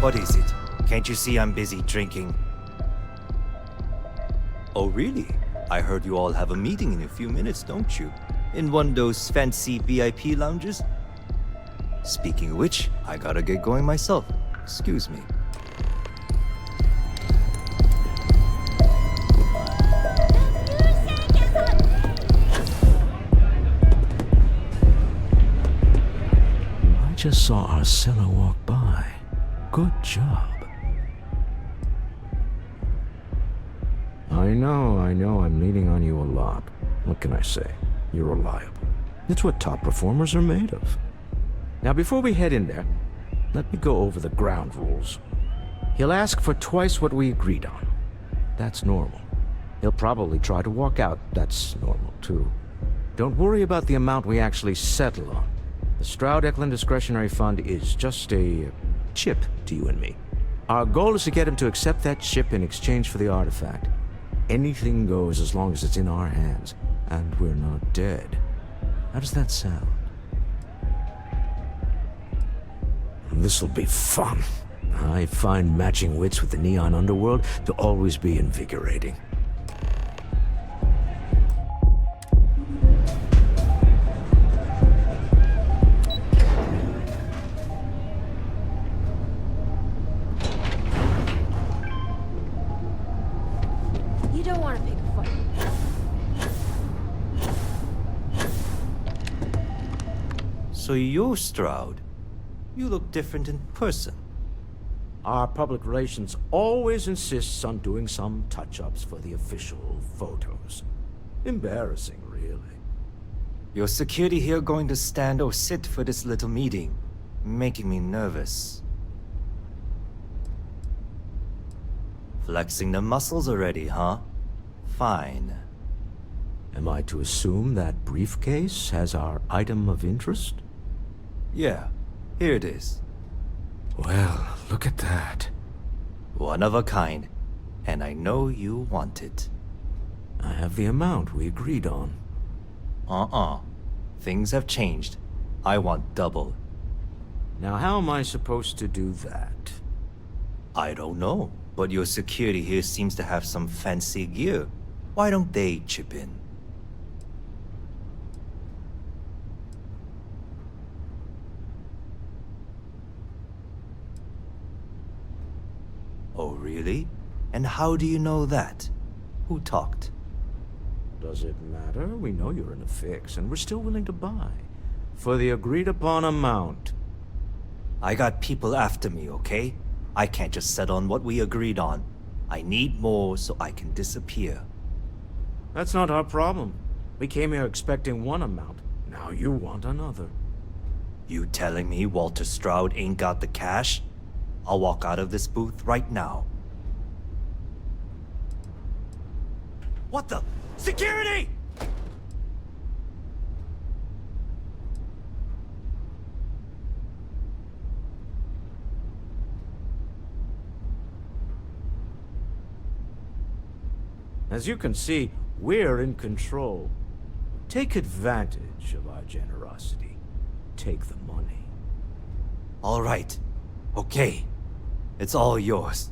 Speaker 15: What is it? Can't you see I'm busy drinking? Oh, really? I heard you all have a meeting in a few minutes, don't you? In one of those fancy VIP lounges? Speaking of which, I gotta get going myself. Excuse me.
Speaker 8: I just saw Arcella walk by. Good job. I know, I'm leaning on you a lot. What can I say? You're reliable. It's what top performers are made of. Now, before we head in there, let me go over the ground rules. He'll ask for twice what we agreed on. That's normal. He'll probably try to walk out. That's normal, too. Don't worry about the amount we actually settle on. The Stroud-Eklund Discretionary Fund is just a chip to you and me. Our goal is to get him to accept that chip in exchange for the artifact. Anything goes as long as it's in our hands, and we're not dead. How does that sound? This'll be fun. I find matching wits with the neon underworld to always be invigorating.
Speaker 12: You don't want to pick a fight.
Speaker 15: So you're Stroud. You look different in person.
Speaker 8: Our public relations always insists on doing some touch-ups for the official photos. Embarrassing, really.
Speaker 15: Your security here going to stand or sit for this little meeting, making me nervous. Flexing the muscles already, huh? Fine.
Speaker 8: Am I to assume that briefcase has our item of interest?
Speaker 15: Yeah, here it is.
Speaker 8: Well, look at that.
Speaker 15: One of a kind, and I know you want it.
Speaker 8: I have the amount we agreed on.
Speaker 15: Things have changed. I want double.
Speaker 8: Now, how am I supposed to do that?
Speaker 15: I don't know, but your security here seems to have some fancy gear. Why don't they chip in? Oh, really? And how do you know that? Who talked?
Speaker 8: Does it matter? We know you're in a fix, and we're still willing to buy. For the agreed-upon amount.
Speaker 15: I got people after me, okay? I can't just settle on what we agreed on. I need more so I can disappear.
Speaker 8: That's not our problem. We came here expecting one amount. Now you want another.
Speaker 15: You telling me Walter Stroud ain't got the cash? I'll walk out of this booth right now. What the? Security!
Speaker 8: As you can see, we're in control. Take advantage of our generosity. Take the money.
Speaker 15: All right. Okay. It's all yours.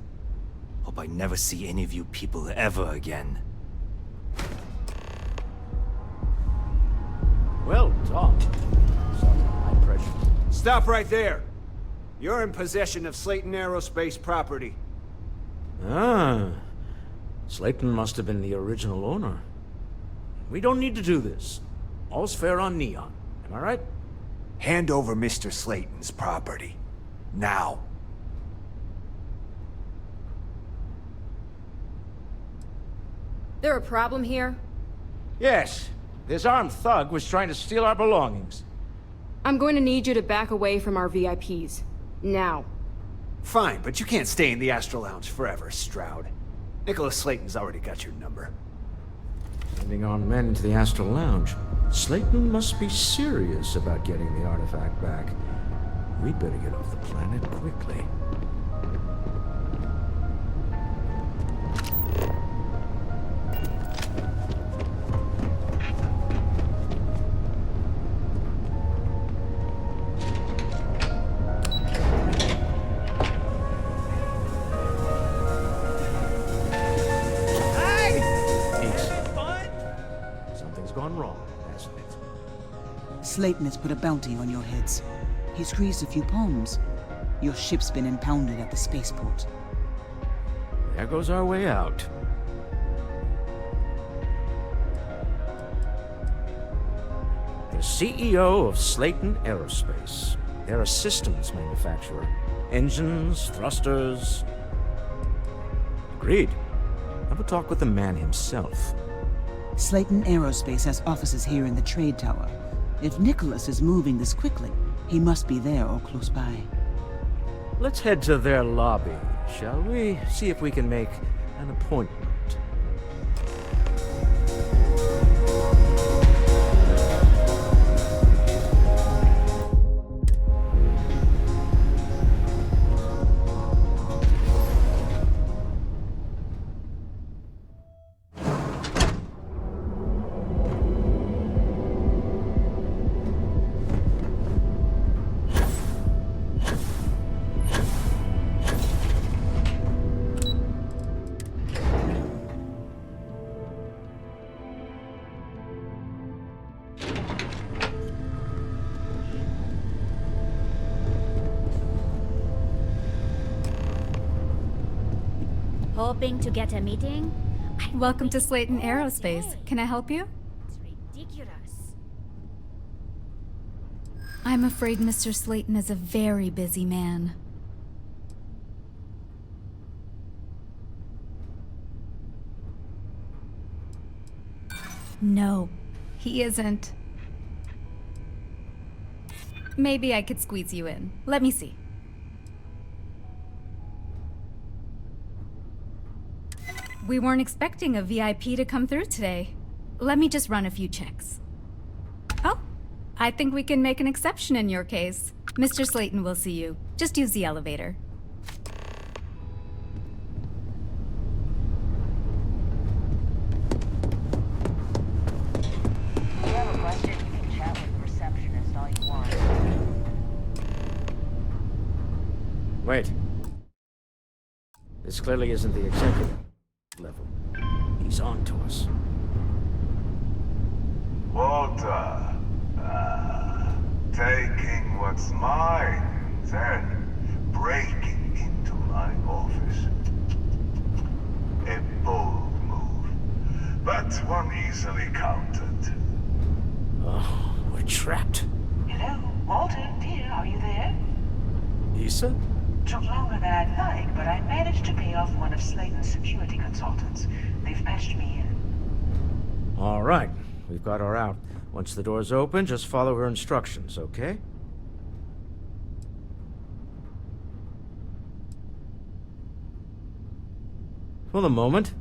Speaker 15: Hope I never see any of you people ever again.
Speaker 8: Well done. Sorry, high pressure.
Speaker 7: Stop right there. You're in possession of Slayton Aerospace property.
Speaker 8: Ah. Slayton must have been the original owner. We don't need to do this. All's fair on Neon. Am I right?
Speaker 5: Hand over Mr. Slayton's property. Now.
Speaker 12: There a problem here?
Speaker 7: Yes. This armed thug was trying to steal our belongings.
Speaker 16: I'm going to need you to back away from our VIPs. Now.
Speaker 17: Fine, but you can't stay in the Astral Lounge forever, Stroud. Nicholas Slayton's already got your number.
Speaker 8: Sending on men to the Astral Lounge. Slayton must be serious about getting the artifact back. We'd better get off the planet quickly.
Speaker 11: Slayton has put a bounty on your heads. He squeezed a few palms. Your ship's been impounded at the spaceport.
Speaker 8: There goes our way out. The CEO of Slayton Aerospace. They're a systems manufacturer. Engines, thrusters. Agreed. Have a talk with the man himself.
Speaker 11: Slayton Aerospace has offices here in the trade tower. If Nicholas is moving this quickly, he must be there or close by.
Speaker 8: Let's head to their lobby, shall we? See if we can make an appointment.
Speaker 18: Hoping to get a meeting?
Speaker 19: Welcome to Slayton Aerospace. Can I help you?
Speaker 18: It's ridiculous.
Speaker 19: I'm afraid Mr. Slayton is a very busy man. No, he isn't. Maybe I could squeeze you in. Let me see. We weren't expecting a VIP to come through today. Let me just run a few checks. Oh, I think we can make an exception in your case. Mr. Slayton will see you. Just use the elevator.
Speaker 20: If you have a question, you can chat with the receptionist all you want.
Speaker 8: Wait. This clearly isn't the executive level. He's on to us.
Speaker 1: Walter. Taking what's mine, then breaking into my office. A bold move, but one easily countered.
Speaker 8: Oh, we're trapped.
Speaker 20: Hello, Walter, dear, are you there?
Speaker 8: Issa?
Speaker 20: Took longer than I'd like, but I managed to pay off one of Slayton's security consultants. They've patched me in.
Speaker 8: All right, we've got her out. Once the door's open, just follow her instructions, okay? For the moment,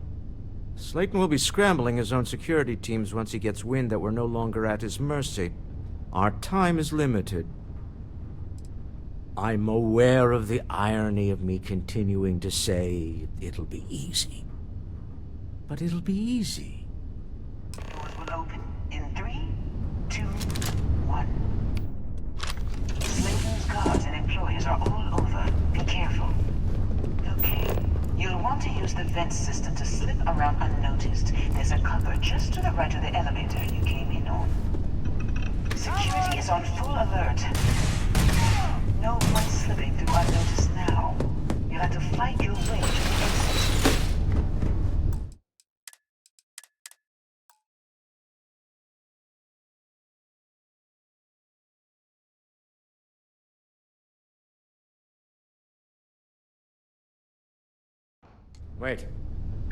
Speaker 8: Slayton will be scrambling his own security teams once he gets wind that we're no longer at his mercy. Our time is limited. I'm aware of the irony of me continuing to say it'll be easy. But it'll be easy.
Speaker 20: Doors will open in 3, 2, 1. Slayton's guards and employees are all over. Be careful. Okay. You'll want to use the vent system to slip around unnoticed. There's a cupboard just to the right of the elevator you came in on. Security is on full alert. No point slipping through unnoticed now. You'll have to fight your way to the exit.
Speaker 8: Wait.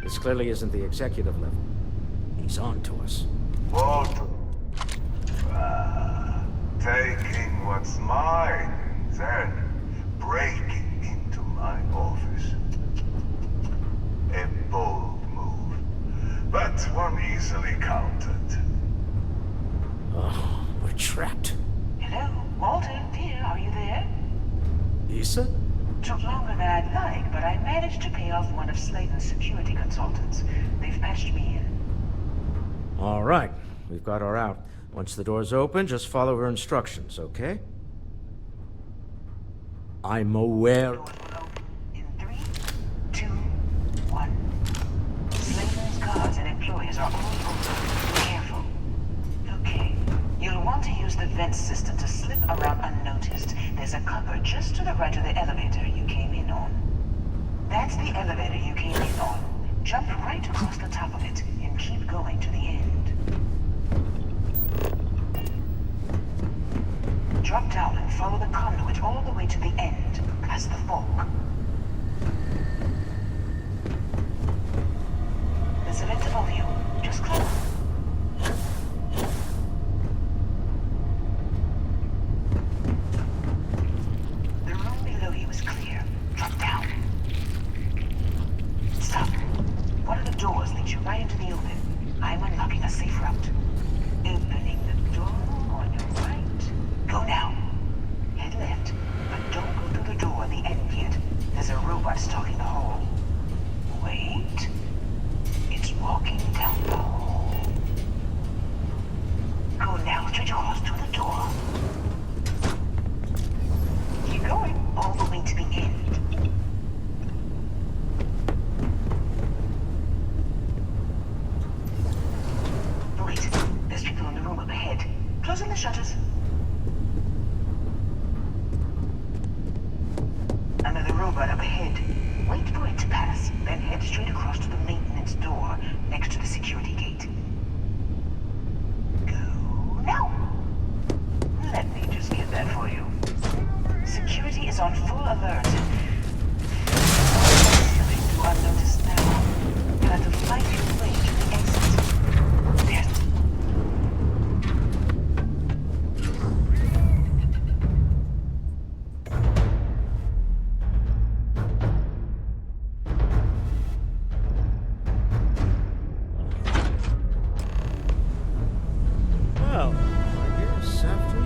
Speaker 8: This clearly isn't the executive level. He's on to us.
Speaker 1: Walter. Taking what's mine, then breaking into my office. A bold move, but one easily countered.
Speaker 8: Oh, we're trapped.
Speaker 20: Hello, Walter, dear, are you there?
Speaker 8: Issa?
Speaker 20: Took longer than I'd like, but I managed to pay off one of Slayton's security consultants. They've patched me in.
Speaker 8: All right, we've got her out. Once the door's open, just follow her instructions, okay? I'm aware.
Speaker 20: In 3, 2, 1. Slayton's guards and employees are all over. Be careful. Okay. You'll want to use the vent system to slip around unnoticed. There's a cupboard just to the right of the elevator you came in on. That's the elevator you came in on. Jump right across the top of it and keep going to the end. Drop down and follow the conduit all the way to the end, past the fork. There's a vent above you. Just climb. The room below you is clear. Drop down. Stop. One of the doors leads you right into the open. I'm unlocking a safe route. Opening the door on your right. Go now. Head left, but don't go through the door at the end yet. There's a robot stalking the hall. Wait. It's walking down the hall. Go now, straight across to the door. Keep going, all the way to the end. Wait, there's people in the room up ahead. Closing the shutters. Another robot up ahead. Wait for it to pass, then head straight across to the maintenance door next to the security gate. Go now. Let me just get that for you. Security is on full alert. Slipping through unnoticed now. You'll have to fight your way to the exit. There's...
Speaker 8: Well, I guess after you.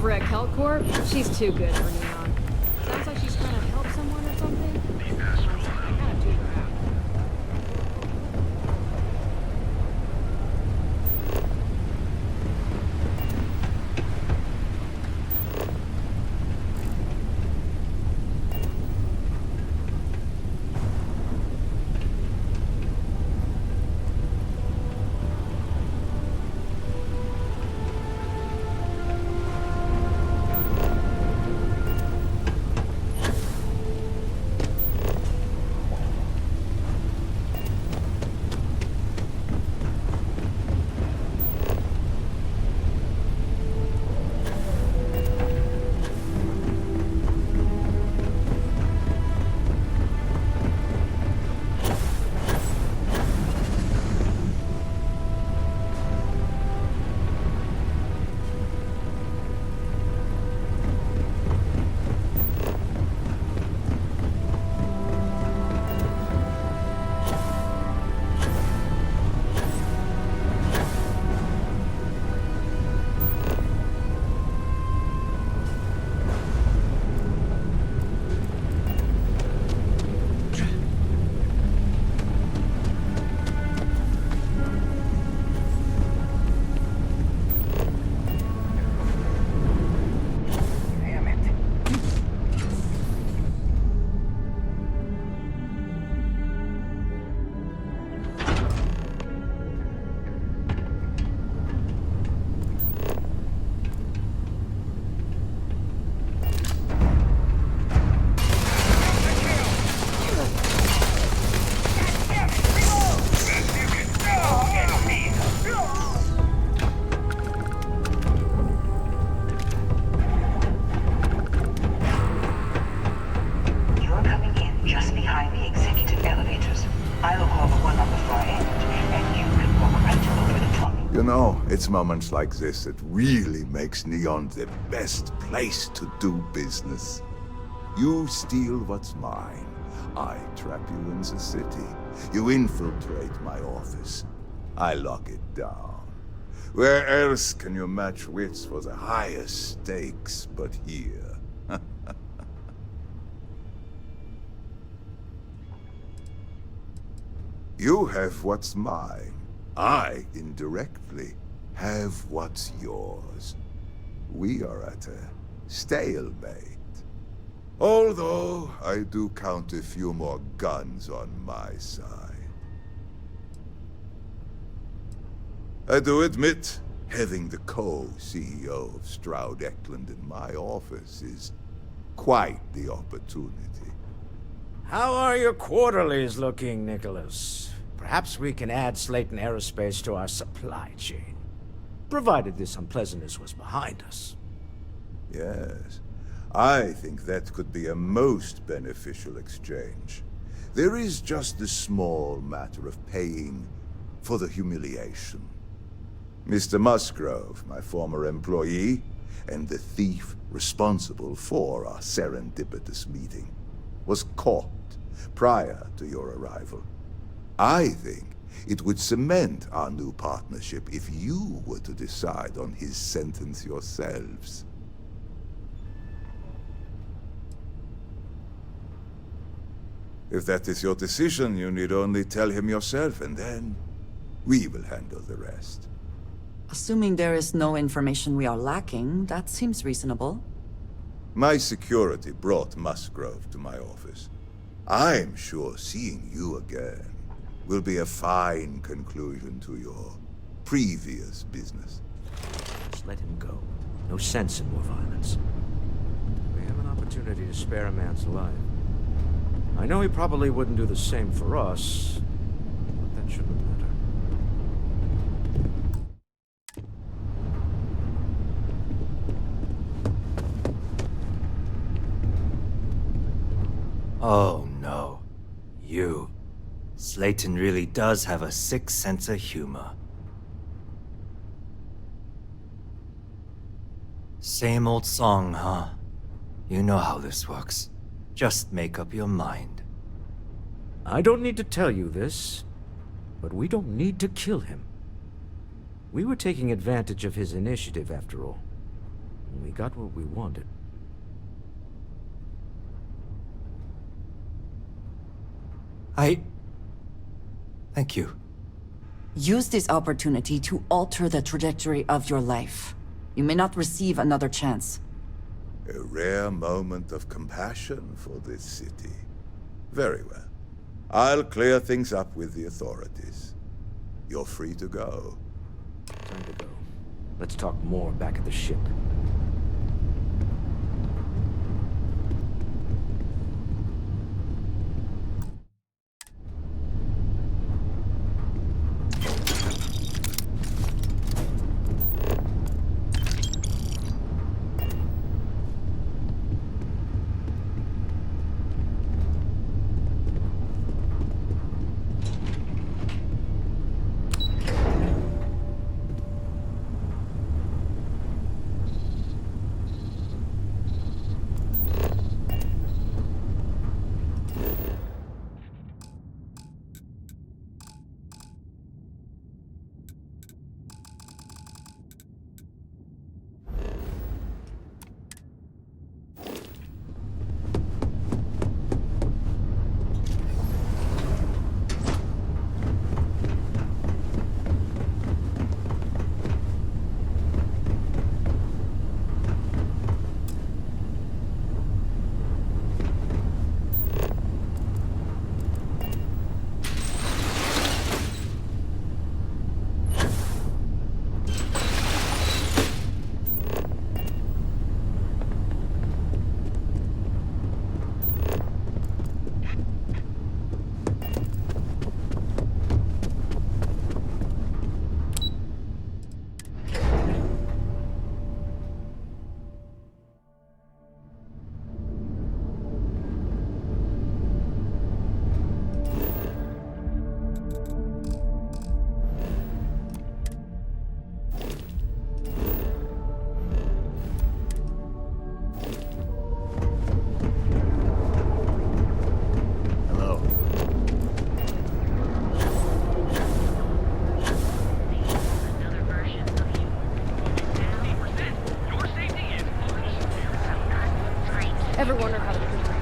Speaker 16: over at Kelcorp, she's too good for Neon. Sounds like she's trying to help someone or something. Kind of too bad.
Speaker 5: You know, it's moments like this that really makes Neon the best place to do business. You steal what's mine. I trap you in the city. You infiltrate my office. I lock it down. Where else can you match wits for the highest stakes but here? You have what's mine. I, indirectly, have what's yours. We are at a stalemate. Although, I do count a few more guns on my side. I do admit, having the co-CEO of Stroud Eklund in my office is quite the opportunity.
Speaker 8: How are your quarterlies looking, Nicholas? Perhaps we can add Slayton Aerospace to our supply chain, provided this unpleasantness was behind us.
Speaker 5: Yes, I think that could be a most beneficial exchange. There is just the small matter of paying for the humiliation. Mr. Musgrove, my former employee, and the thief responsible for our serendipitous meeting, was caught prior to your arrival. I think it would cement our new partnership if you were to decide on his sentence yourselves. If that is your decision, you need only tell him yourself, and then we will handle the rest.
Speaker 2: Assuming there is no information we are lacking, that seems reasonable.
Speaker 5: My security brought Musgrove to my office. I'm sure seeing you again will be a fine conclusion to your previous business.
Speaker 8: Just let him go. No sense in more violence. We have an opportunity to spare a man's life. I know he probably wouldn't do the same for us, but that shouldn't matter.
Speaker 15: Oh no. You. Slayton really does have a sick sense of humor. Same old song, huh? You know how this works. Just make up your mind.
Speaker 8: I don't need to tell you this, but we don't need to kill him. We were taking advantage of his initiative, after all. We got what we wanted.
Speaker 15: Thank you.
Speaker 2: Use this opportunity to alter the trajectory of your life. You may not receive another chance.
Speaker 5: A rare moment of compassion for this city. Very well. I'll clear things up with the authorities. You're free to go.
Speaker 8: Time to go. Let's talk more back at the ship.
Speaker 16: Ever wonder how to cook?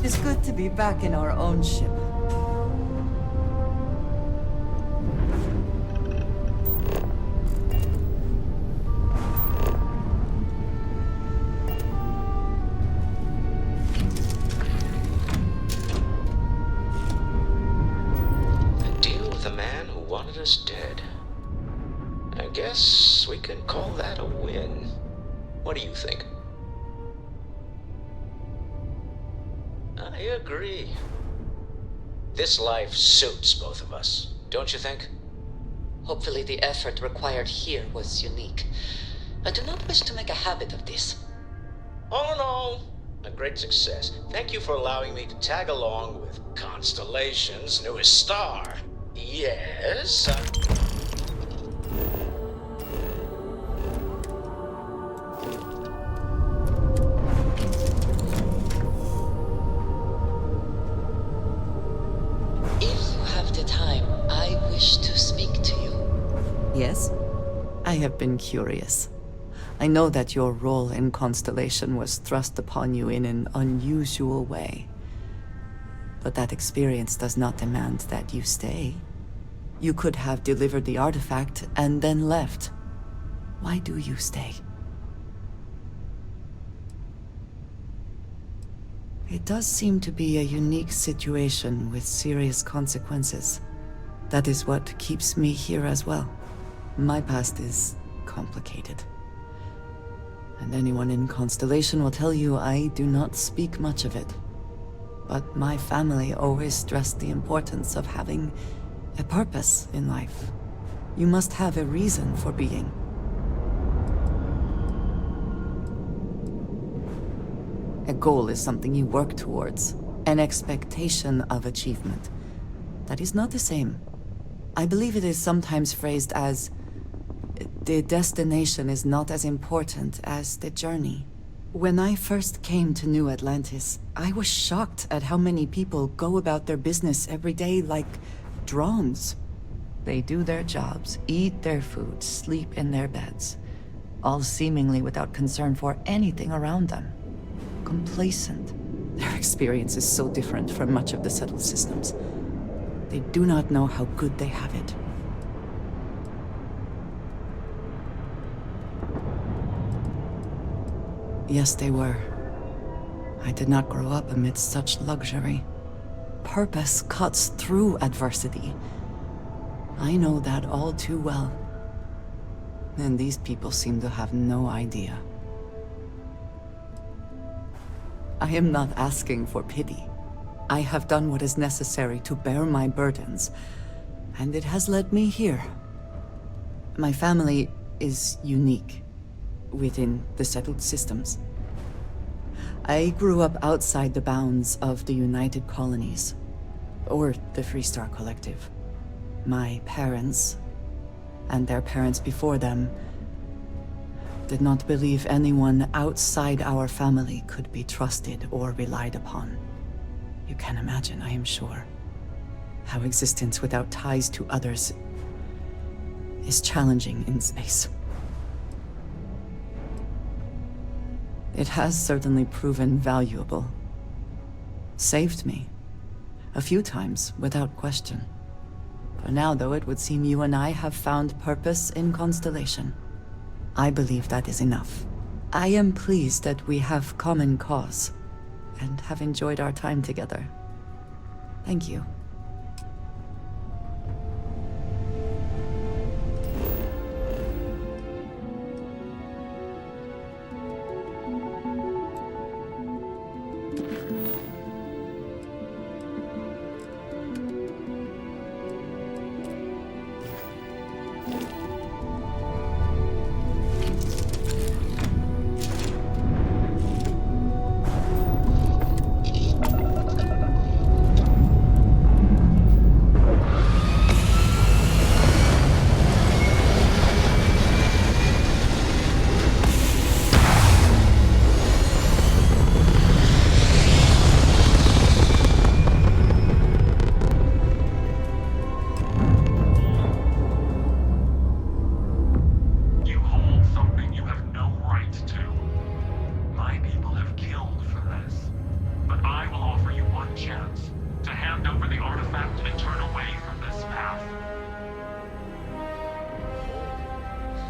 Speaker 2: It's good to be back in our own ship.
Speaker 8: A deal with a man who wanted us dead. I guess we can call that a win. What do you think? I agree. This life suits both of us, don't you think?
Speaker 2: Hopefully the effort required here was unique. I do not wish to make a habit of this.
Speaker 8: Oh no, a great success. Thank you for allowing me to tag along with Constellation's newest star. Yes?
Speaker 2: Yes? I have been curious. I know that your role in Constellation was thrust upon you in an unusual way. But that experience does not demand that you stay. You could have delivered the artifact and then left. Why do you stay? It does seem to be a unique situation with serious consequences. That is what keeps me here as well. My past is complicated. And anyone in Constellation will tell you I do not speak much of it. but my family always stressed the importance of having a purpose in life. You must have a reason for being. A goal is something you work towards, an expectation of achievement. That is not the same. I believe it is sometimes phrased as, the destination is not as important as the journey. When I first came to New Atlantis, I was shocked at how many people go about their business every day like drones. They do their jobs, eat their food, sleep in their beds, all seemingly without concern for anything around them. Complacent. Their experience is so different from much of the settled systems. They do not know how good they have it. Yes, they were. I did not grow up amidst such luxury. Purpose cuts through adversity. I know that all too well. And these people seem to have no idea. I am not asking for pity. I have done what is necessary to bear my burdens, and it has led me here. My family is unique within the settled systems. I grew up outside the bounds of the United Colonies, or the Freestar Collective. My parents, and their parents before them, did not believe anyone outside our family could be trusted or relied upon. You can imagine, I am sure, how existence without ties to others is challenging in space. It has certainly proven valuable. Saved me. A few times, without question. For now, though, it would seem you and I have found purpose in Constellation. I believe that is enough. I am pleased that we have common cause, and have enjoyed our time together. Thank you.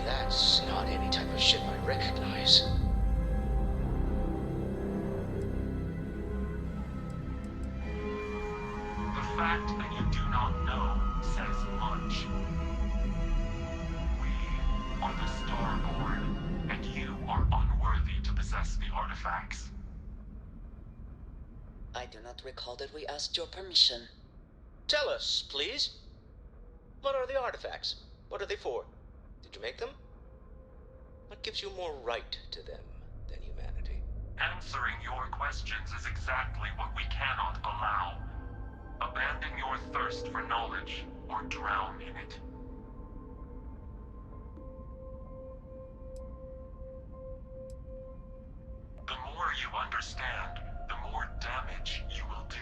Speaker 8: That's not any type of ship I recognize.
Speaker 1: The fact that you do not know says much. We are the Starborn, and you are unworthy to possess the artifacts.
Speaker 2: I do not recall that we asked your permission.
Speaker 8: Tell us, please. What are the artifacts? What are they for? Did you make them? What gives you more right to them than humanity?
Speaker 1: Answering your questions is exactly what we cannot allow. Abandon your thirst for knowledge, or drown in it. The more you understand, the more damage you will do.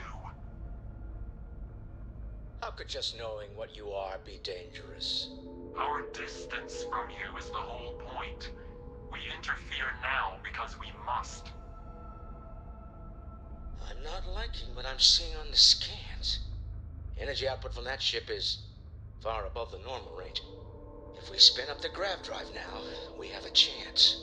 Speaker 8: How could just knowing what you are be dangerous?
Speaker 1: Our distance from you is the whole point. We interfere now because we must.
Speaker 8: I'm not liking what I'm seeing on the scans. Energy output from that ship is far above the normal range. If we spin up the grav drive now, we have a chance.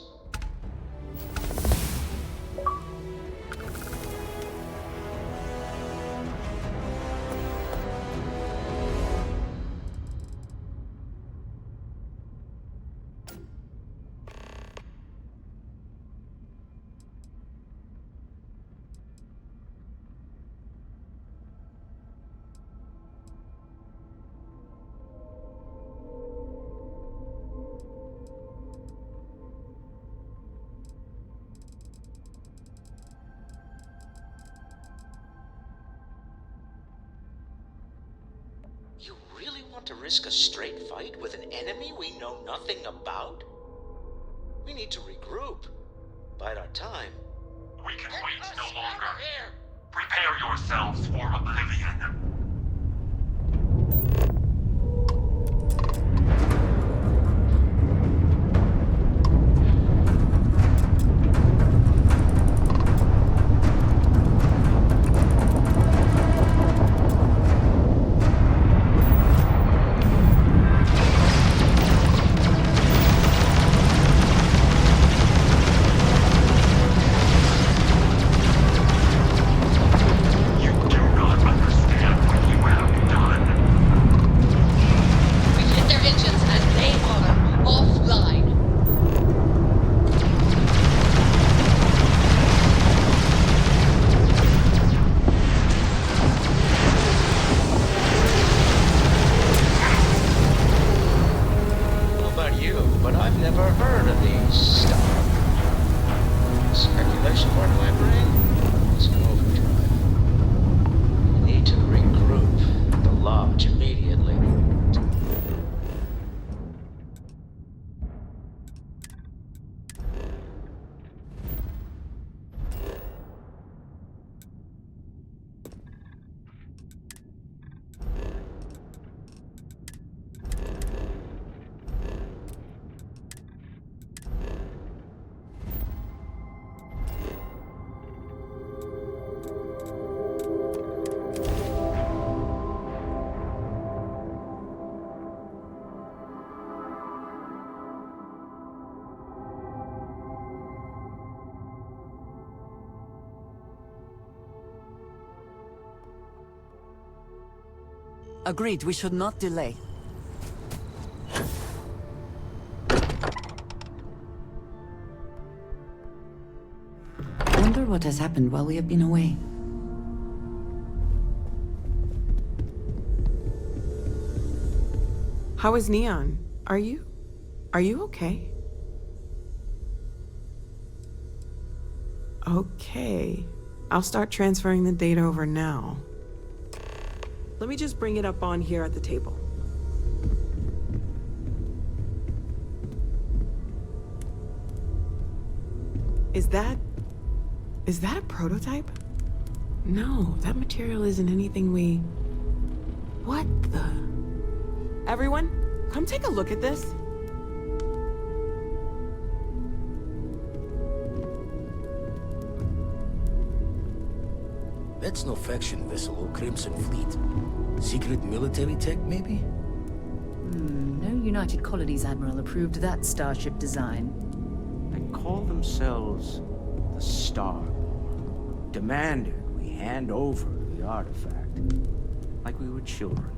Speaker 8: You really want to risk a straight fight with an enemy we know nothing about? We need to regroup. Bide our time.
Speaker 1: We can wait no longer. Prepare yourselves for oblivion.
Speaker 2: Agreed, we should not delay. Wonder what has happened while we have been away.
Speaker 21: How is Neon? Are you okay? Okay. I'll start transferring the data over now. Let me just bring it up on here at the table. Is that a prototype? No, that material isn't anything we... What the... Everyone, come take a look at this.
Speaker 8: That's no faction vessel or Crimson Fleet. Secret military tech, maybe?
Speaker 2: No United Colonies Admiral approved that starship design.
Speaker 8: They call themselves the Star. Demanded we hand over the artifact. Like we were children,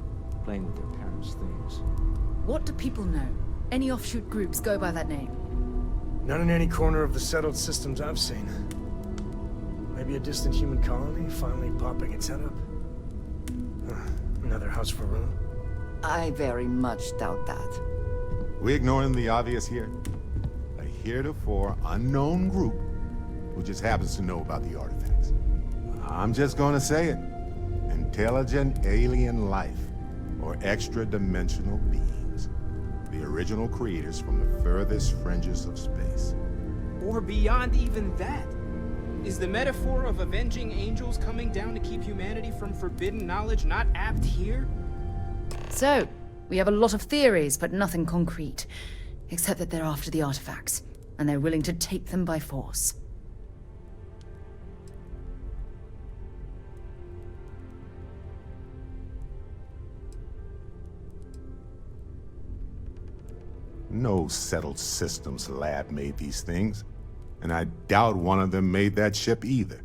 Speaker 8: playing with their parents' things.
Speaker 19: What do people know? Any offshoot groups go by that name?
Speaker 22: Not in any corner of the settled systems I've seen. Maybe a distant human colony finally popping its head up. Another house for Rune.
Speaker 2: I very much doubt that.
Speaker 23: We ignoring the obvious here? A heretofore unknown group who just happens to know about the artifacts. I'm just gonna say it. Intelligent alien life, or extra-dimensional beings. The original creators from the furthest fringes of space.
Speaker 17: Or beyond even that. Is the metaphor of avenging angels coming down to keep humanity from forbidden knowledge not apt here?
Speaker 19: So, we have a lot of theories, but nothing concrete. Except that they're after the artifacts, and they're willing to take them by force.
Speaker 23: No settled systems lab made these things. And I doubt one of them made that ship either.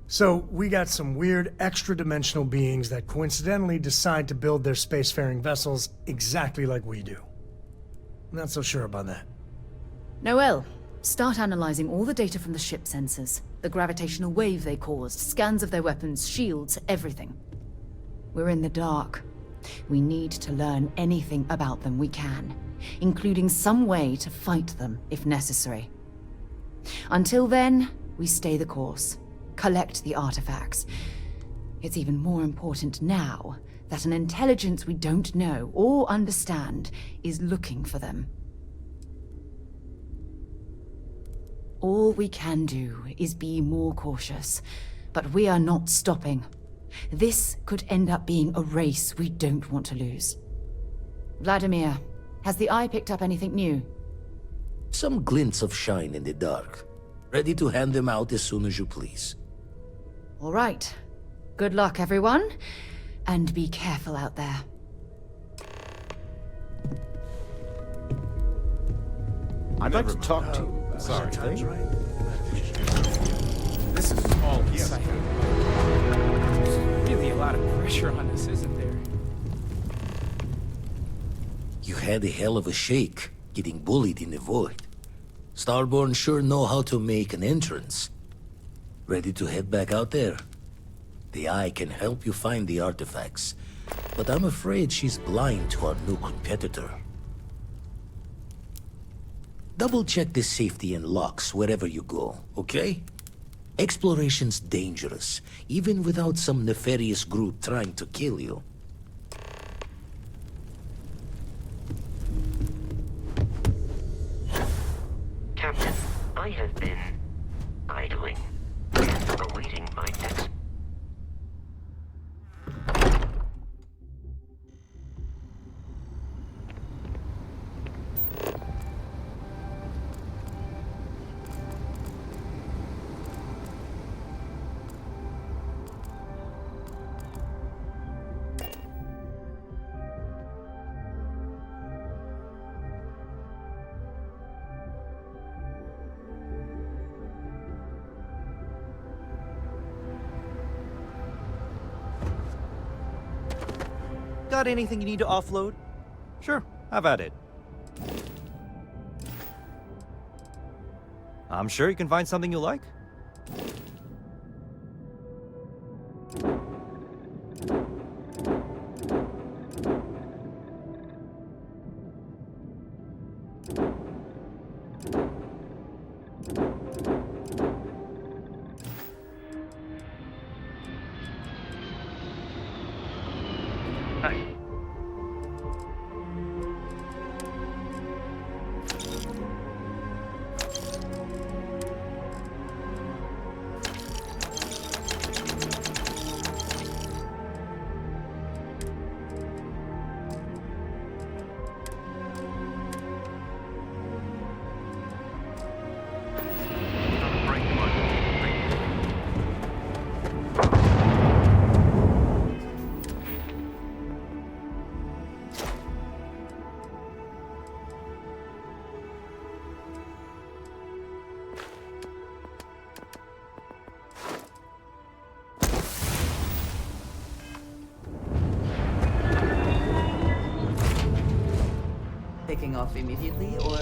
Speaker 22: So, we got some weird extra-dimensional beings that coincidentally decide to build their spacefaring vessels exactly like we do. Not so sure about that.
Speaker 19: Noel, start analyzing all the data from the ship sensors. The gravitational wave they caused, scans of their weapons, shields, everything. We're in the dark. We need to learn anything about them we can, including some way to fight them if necessary. Until then, we stay the course, collect the artifacts. It's even more important now
Speaker 3: that an intelligence we don't know or understand is looking for them. All we can do is be more cautious, but we are not stopping. This could end up being a race we don't want to lose. Vladimir, has the Eye picked up anything new?
Speaker 8: Some glints of shine in the dark. Ready to hand them out as soon as you please.
Speaker 3: All right. Good luck, everyone. And be careful out there.
Speaker 8: I'd like to talk to you.
Speaker 23: Sorry.
Speaker 17: This is all exciting. There's really a lot of pressure on us, isn't there?
Speaker 8: You had a hell of a shake, getting bullied in the void. Starborn sure know how to make an entrance. Ready to head back out there? The Eye can help you find the artifacts, but I'm afraid she's blind to our new competitor. Double-check the safety and locks wherever you go, okay? Exploration's dangerous, even without some nefarious group trying to kill you.
Speaker 10: Captain, I have been idling, awaiting my next...
Speaker 15: Got anything you need to offload? Sure, have at it. I'm sure you can find something you like.
Speaker 2: Taking off immediately, or...?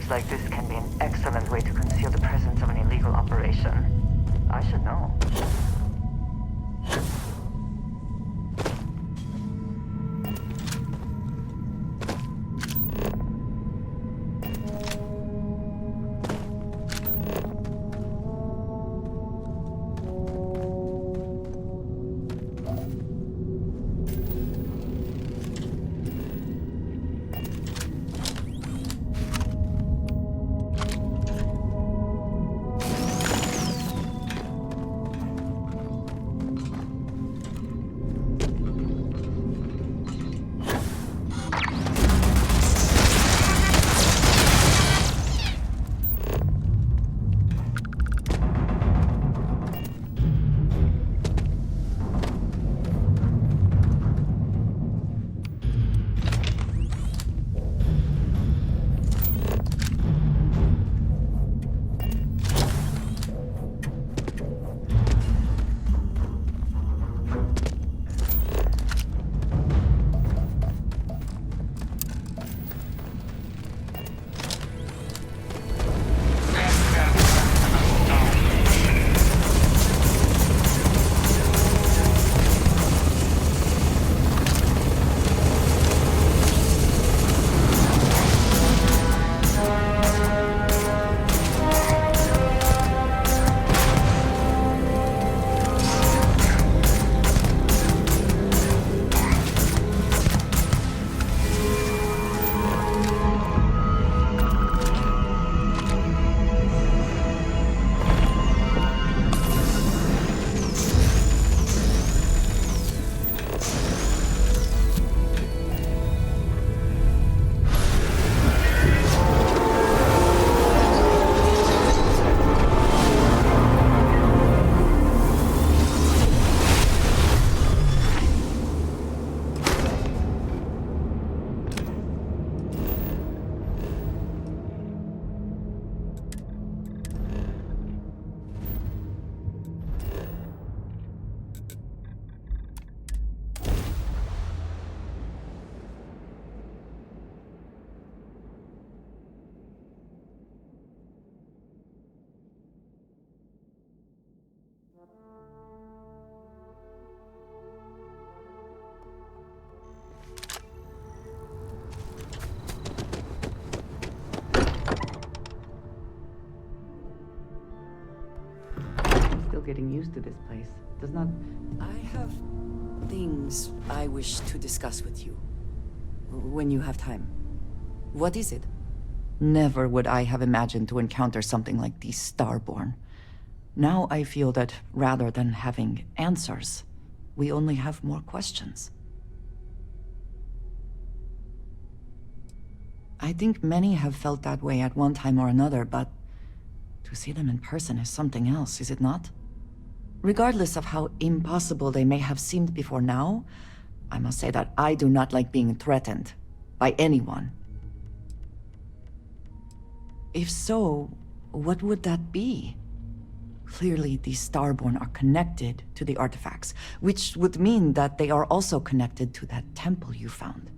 Speaker 10: place like this can be an excellent way to conceal the presence of an illegal operation. I should know.
Speaker 2: Getting used to this place does not... I have things I wish to discuss with you. When you have time. What is it? Never would I have imagined to encounter something like these Starborn. Now I feel that rather than having answers, we only have more questions. I think many have felt that way at one time or another, but to see them in person is something else, is it not? Regardless of how impossible they may have seemed before now, I must say that I do not like being threatened by anyone. If so, what would that be? Clearly, these Starborn are connected to the artifacts, which would mean that they are also connected to that temple you found.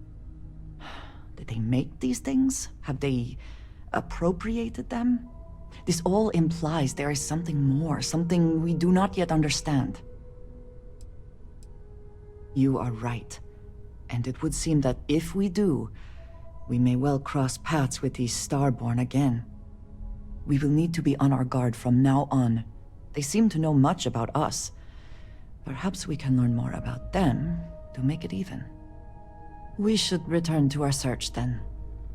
Speaker 2: Did they make these things? Have they appropriated them? This all implies there is something more, something we do not yet understand. You are right. And it would seem that if we do, we may well cross paths with these Starborn again. We will need to be on our guard from now on. They seem to know much about us. Perhaps we can learn more about them to make it even. We should return to our search then.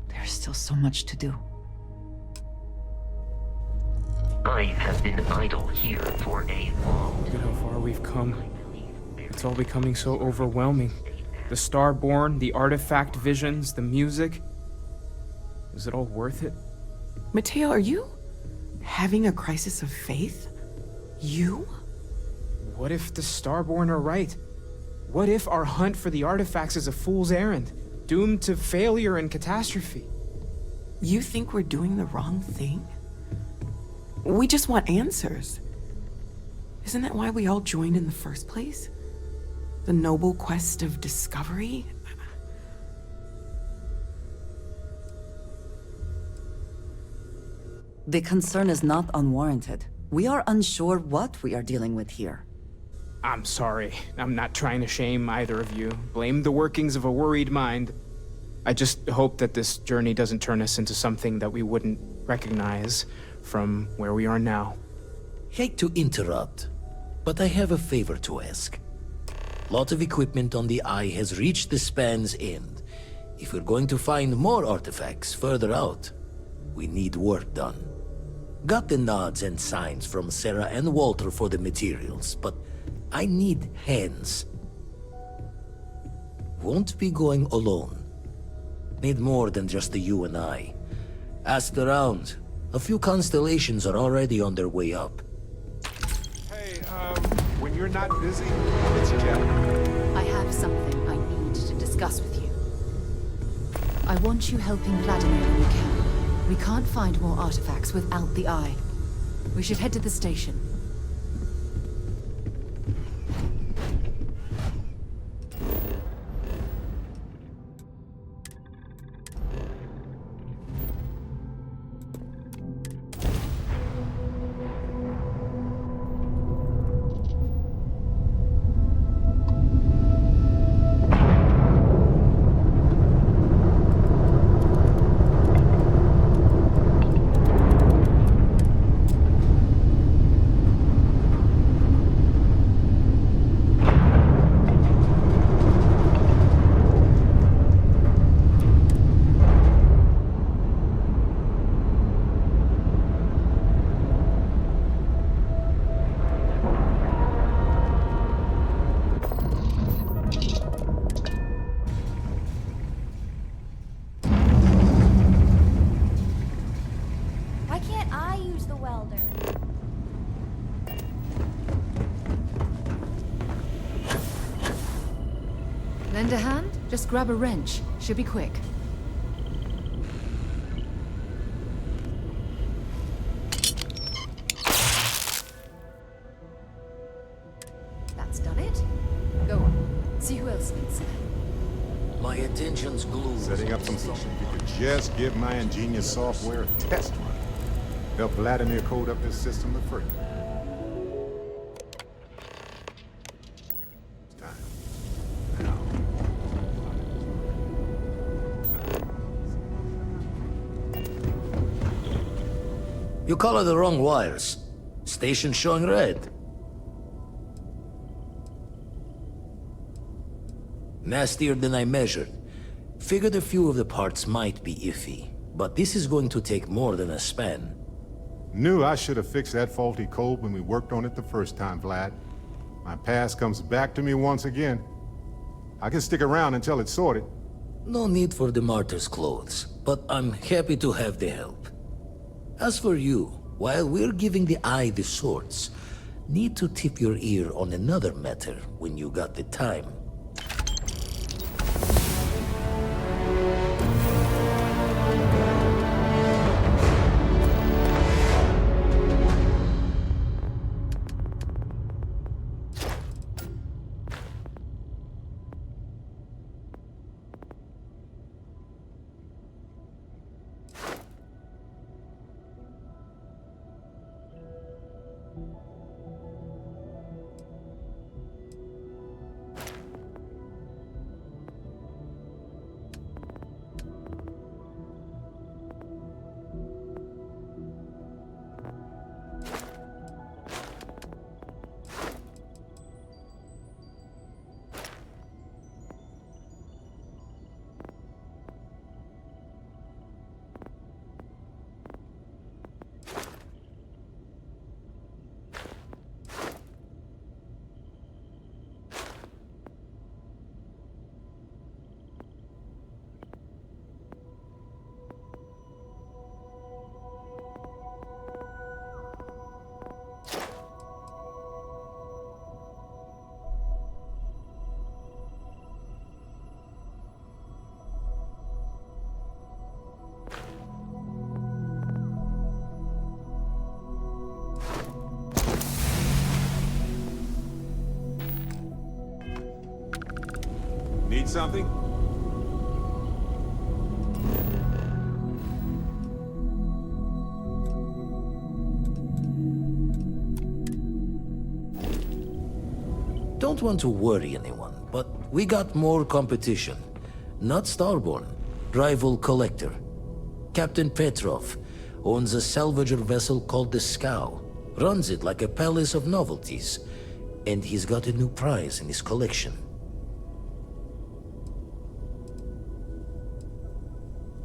Speaker 2: There's still so much to do.
Speaker 10: I have been idle here for a long time.
Speaker 17: Look at how far we've come. It's all becoming so overwhelming. The Starborn, the artifact visions, the music. Is it all worth it?
Speaker 21: Mateo, are you having a crisis of faith? You?
Speaker 17: What if the Starborn are right? What if our hunt for the artifacts is a fool's errand, doomed to failure and catastrophe?
Speaker 21: You think we're doing the wrong thing? We just want answers. Isn't that why we all joined in the first place? The noble quest of discovery?
Speaker 2: The concern is not unwarranted. We are unsure what we are dealing with here.
Speaker 17: I'm sorry. I'm not trying to shame either of you. Blame the workings of a worried mind. I just hope that this journey doesn't turn us into something that we wouldn't recognize from where we are now.
Speaker 9: Hate to interrupt, but I have a favor to ask. Lot of equipment on the Eye has reached the span's end. If we're going to find more artifacts further out, we need work done. Got the nods and signs from Sarah and Walter for the materials, but I need hands. Won't be going alone. Need more than just the you and I. Asked around. A few constellations are already on their way up.
Speaker 23: Hey, when you're not busy, it's Jeff.
Speaker 3: I have something I need to discuss with you. I want you helping Vladimir when you can. We can't find more artifacts without the Eye. We should head to the station.
Speaker 12: Why can't I use the welder?
Speaker 3: Lend a hand? Just grab a wrench. Should be quick. That's done it. Go on. See who else needs it.
Speaker 9: My attention's glued.
Speaker 23: Setting up some stuff. If you could just give my ingenious software a test run. Help Vladimir code up his system the first. It's time. Now.
Speaker 9: You color the wrong wires. Station showing red. Nastier than I measured. Figured a few of the parts might be iffy, but this is going to take more than a span.
Speaker 23: Knew I should have fixed that faulty code when we worked on it the first time, Vlad. My past comes back to me once again. I can stick around until it's sorted.
Speaker 9: No need for the martyr's clothes, but I'm happy to have the help. As for you, while we're giving the Eye the sorts, need to tip your ear on another matter when you got the time.
Speaker 23: Need something?
Speaker 9: don't want to worry anyone, but we got more competition. Not Starborn, rival Collector. Captain Petrov owns a salvager vessel called the Scow. Runs it like a palace of novelties. And he's got a new prize in his collection.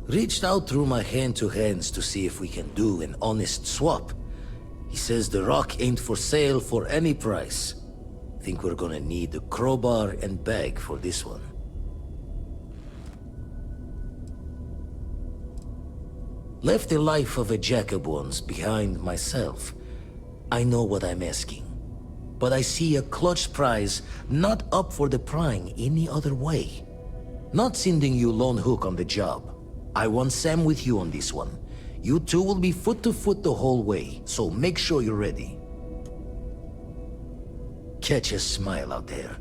Speaker 9: Reached out through my hand-to-hands to see if we can do an honest swap. He says the rock ain't for sale for any price. Think we're gonna need a crowbar and bag for this one. Left the life of a Jacobons behind myself. I know what I'm asking. But I see a clutch prize not up for the prying any other way. Not sending you lone hook on the job. I want Sam with you on this one. You two will be foot to foot the whole way, so make sure you're ready. Catch a smile out there.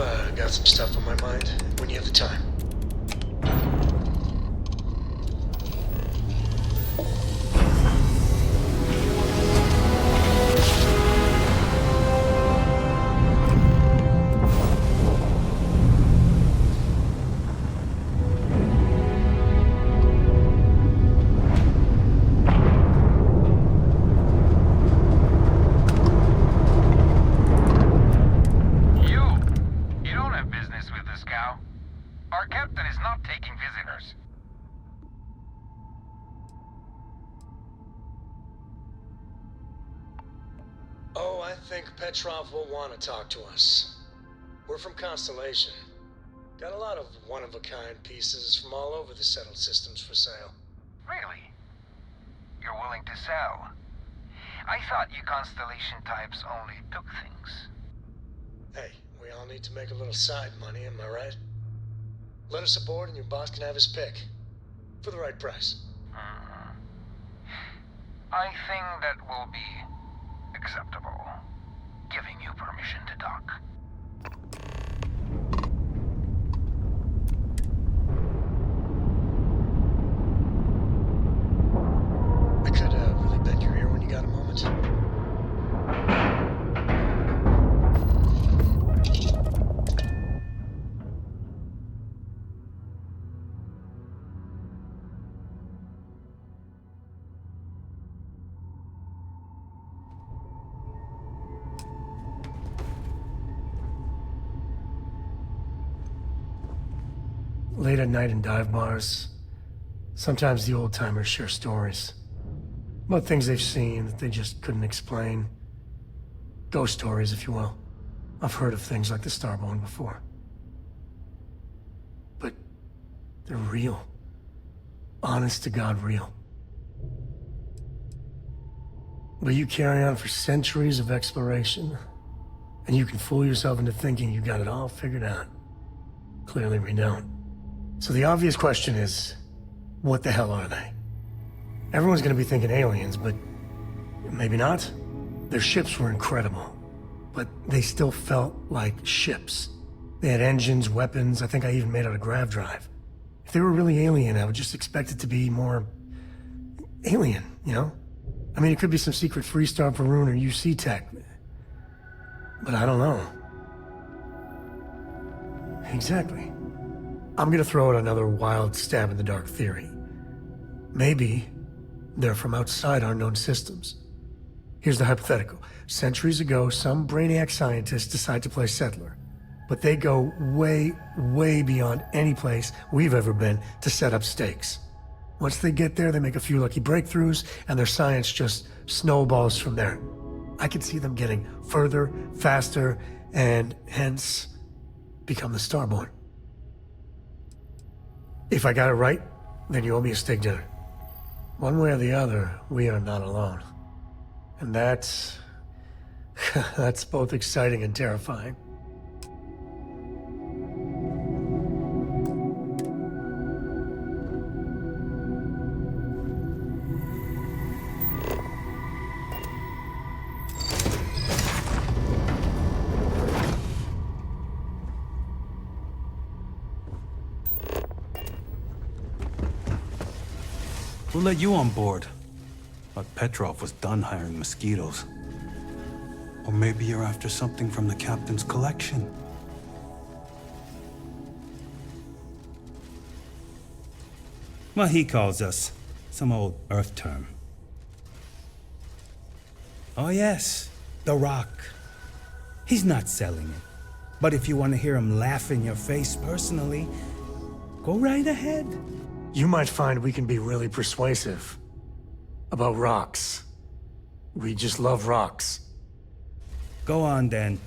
Speaker 4: I've got some stuff on my mind when you have the time. I think Petrov will want to talk to us. We're from Constellation. Got a lot of one-of-a-kind pieces from all over the settled systems for sale.
Speaker 1: Really? You're willing to sell? I thought you Constellation types only took things.
Speaker 4: Hey, we all need to make a little side money, am I right? Let us aboard and your boss can have his pick. For the right price.
Speaker 1: I think that will be acceptable. Giving you permission to talk.
Speaker 4: I could really bend your ear when you got a moment.
Speaker 22: Late at night in dive bars, sometimes the old-timers share stories about things they've seen that they just couldn't explain. Ghost stories, if you will. I've heard of things like the Starborn before. But they're real. Honest to God, real. But you carry on for centuries of exploration, and you can fool yourself into thinking you got it all figured out. Clearly we don't. So the obvious question is, what the hell are they? Everyone's gonna be thinking aliens, but maybe not. Their ships were incredible, but they still felt like ships. They had engines, weapons, I think I even made out a grav drive. If they were really alien, I would just expect it to be more alien, you know? I mean, it could be some secret Freestar Varun or UC tech, but I don't know. Exactly. I'm gonna throw out another wild stab in the dark theory. Maybe they're from outside our known systems. Here's the hypothetical. Centuries ago, some brainiac scientists decide to play settler, but they go way, way beyond any place we've ever been to set up stakes. Once they get there, they make a few lucky breakthroughs, and their science just snowballs from there. I could see them getting further, faster, and hence become the Starborn. If I got it right, then you owe me a steak dinner. One way or the other, we are not alone. And that's That's both exciting and terrifying.
Speaker 6: Who let you on board? Thought Petrov was done hiring mosquitoes. Or maybe you're after something from the captain's collection.
Speaker 13: Well, he calls us. Some old Earth term. Oh yes, the Rock. He's not selling it. But if you want to hear him laugh in your face personally, go right ahead.
Speaker 22: You might find we can be really persuasive. About rocks. We just love rocks.
Speaker 13: Go on then.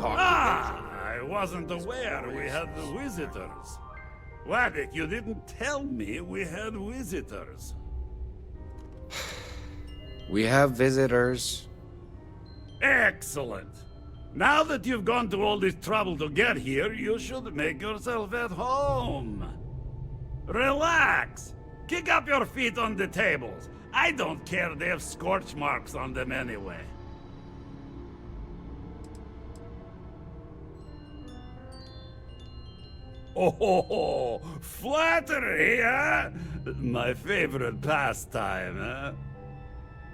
Speaker 14: I wasn't aware we had visitors. Waddick, you didn't tell me we had visitors.
Speaker 24: We have visitors.
Speaker 14: Excellent. Now that you've gone to all this trouble to get here, you should make yourself at home. Relax. Kick up your feet on the tables. I don't care they have scorch marks on them anyway. Oh, flattery, huh? My favorite pastime, huh?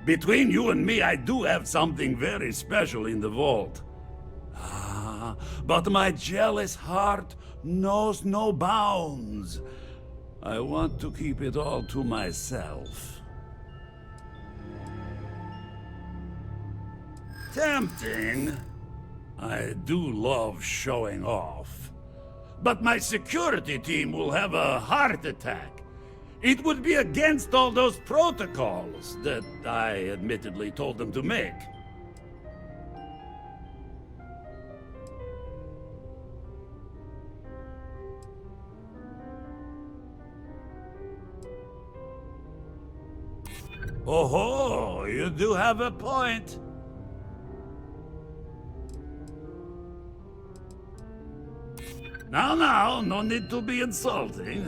Speaker 14: Between you and me, I do have something very special in the vault. Ah, but my jealous heart knows no bounds. I want to keep it all to myself. Tempting. I do love showing off. But my security team will have a heart attack. It would be against all those protocols that I admittedly told them to make. Oh, you do have a point. Now, no need to be insulting.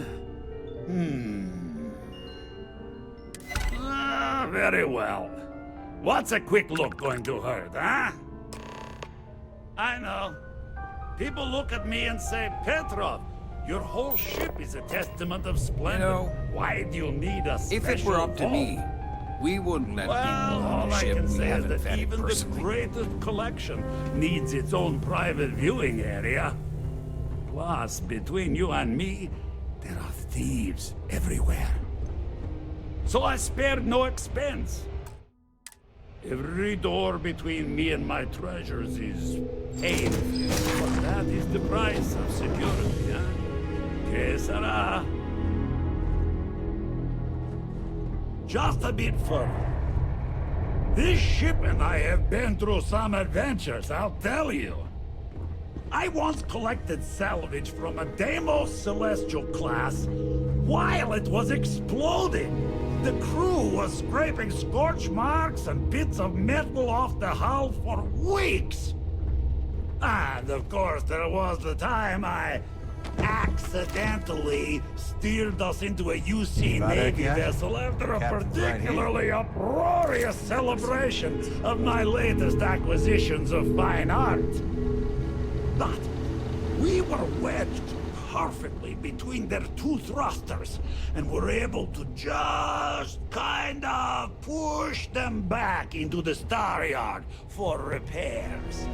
Speaker 14: Very well. What's a quick look going to hurt, huh? I know. People look at me and say, Petrov, your whole ship is a testament of splendor.
Speaker 24: You know,
Speaker 14: why do you need a special
Speaker 24: if it were up to
Speaker 14: vault?
Speaker 24: me, we wouldn't let people on
Speaker 14: All
Speaker 24: the
Speaker 14: I
Speaker 24: ship
Speaker 14: can
Speaker 24: we
Speaker 14: say is
Speaker 24: haven't
Speaker 14: that
Speaker 24: vetted
Speaker 14: even the
Speaker 24: personally.
Speaker 14: greatest collection needs its own private viewing area. Plus, between you and me, there are thieves everywhere. so I spared no expense. Every door between me and my treasures is painful, but that is the price of security, huh? Que sera? Just a bit further. This ship and I have been through some adventures, I'll tell you. I once collected salvage from a Deimos Celestial class while it was exploding. The crew was scraping scorch marks and bits of metal off the hull for weeks. And of course, there was the time I accidentally steered us into a UC Navy vessel after a particularly uproarious celebration of my latest acquisitions of fine art. But we were wedged perfectly between their two thrusters, and were able to just kind of push them back into the Star Yard for repairs.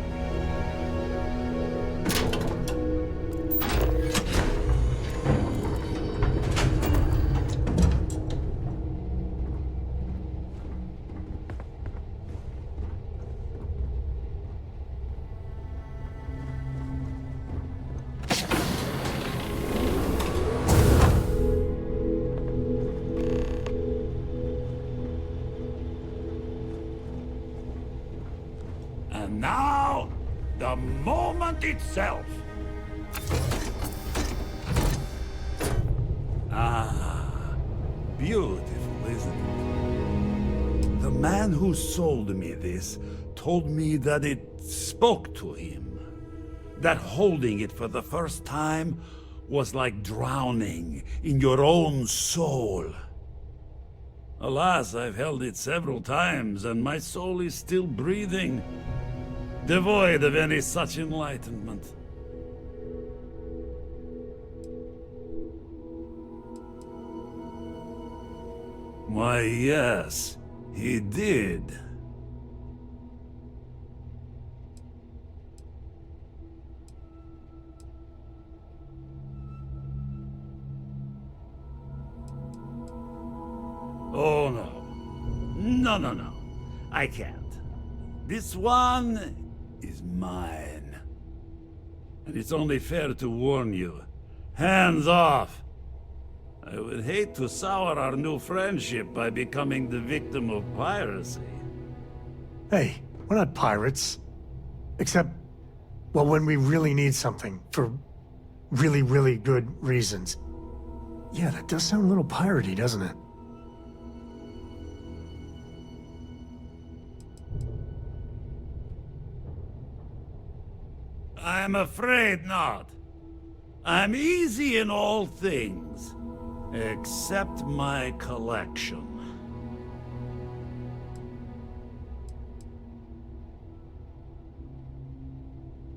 Speaker 14: And now, the moment itself. Ah, beautiful, isn't it? The man who sold me this told me that it spoke to him. That holding it for the first time was like drowning in your own soul. Alas, I've held it several times, and my soul is still breathing, devoid of any such enlightenment. Why, yes, he did. Oh, no. No. I can't. This one is mine. And it's only fair to warn you. Hands off! I would hate to sour our new friendship by becoming the victim of piracy.
Speaker 22: Hey, we're not pirates. Except, well, when we really need something for really, really good reasons. Yeah, that does sound a little piratey, doesn't it?
Speaker 14: I'm afraid not. I'm easy in all things, except my collection.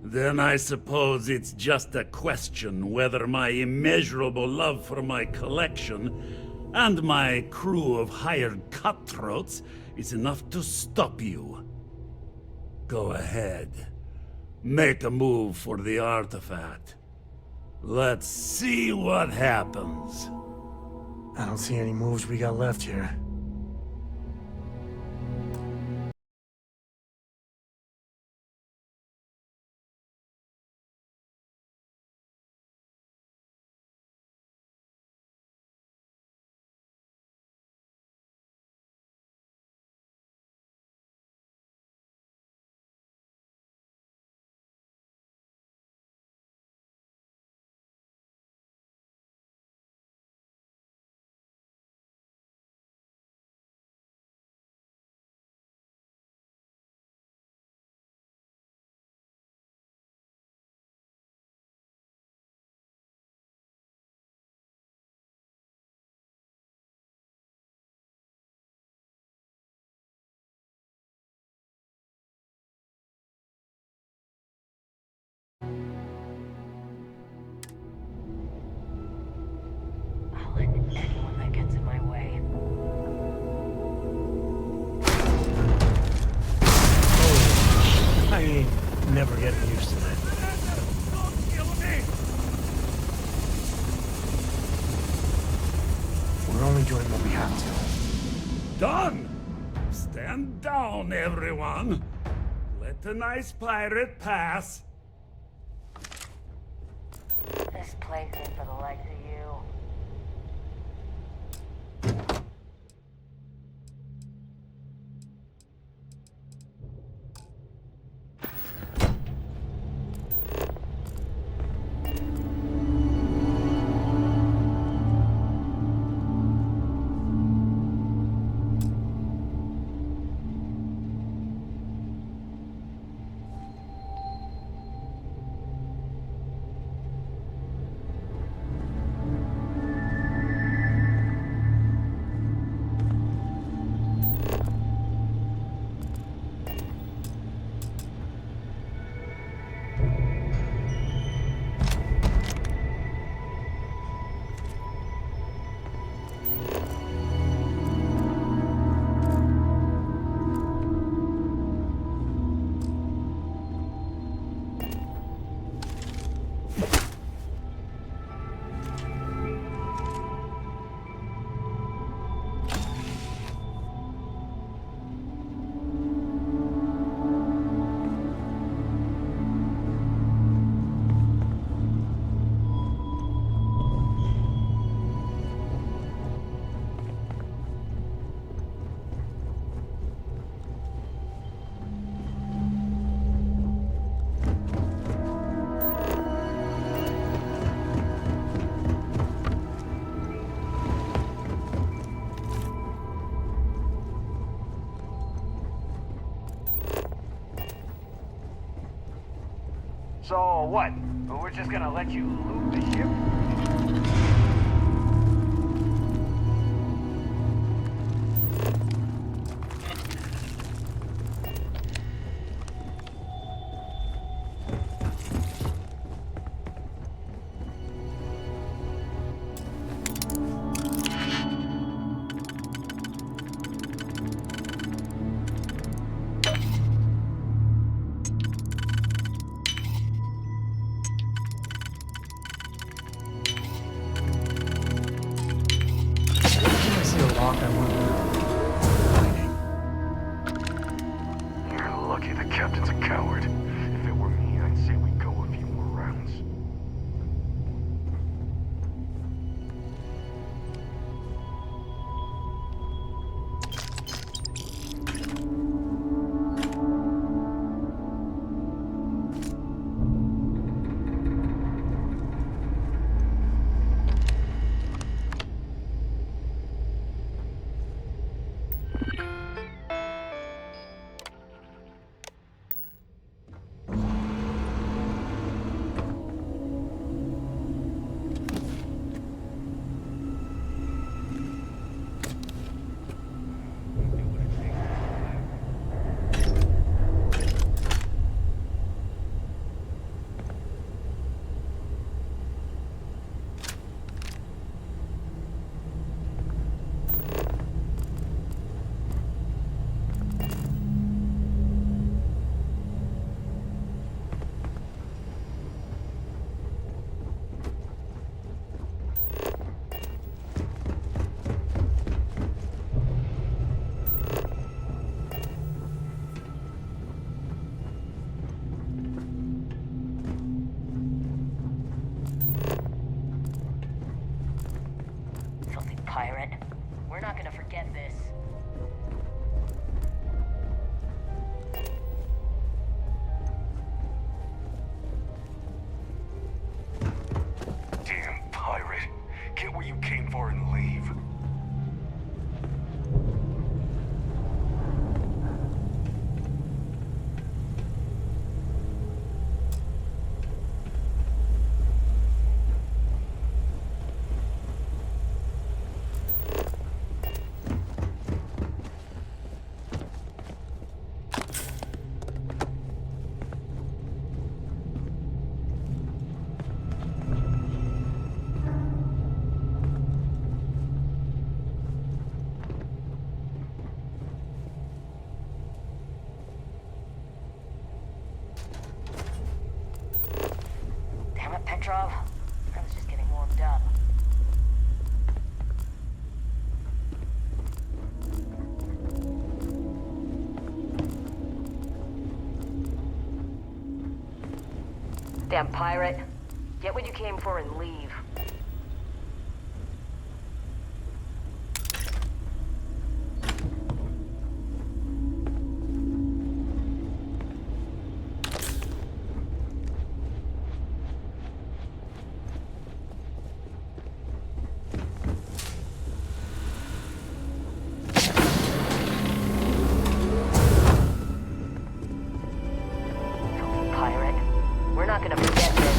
Speaker 14: Then I suppose it's just a question whether my immeasurable love for my collection and my crew of hired cutthroats is enough to stop you. Go ahead. Make a move for the artifact. Let's see what happens.
Speaker 22: I don't see any moves we got left here.
Speaker 10: I'll hit anyone that gets in my way.
Speaker 22: I ain't never getting used to that. We're only doing what we have to.
Speaker 14: done! Stand down, everyone. Let the nice pirate pass.
Speaker 10: This place ain't for the likes of you.
Speaker 1: So what? We're just gonna let you loot the ship? You're lucky the captain's a coward. If it were me, I'd say we go a few more rounds.
Speaker 10: Pirate. We're not gonna forget this.
Speaker 1: Damn pirate. Get what you came for and leave.
Speaker 10: Damn pirate. Get what you came for and leave. Pirate. We're not gonna forget this.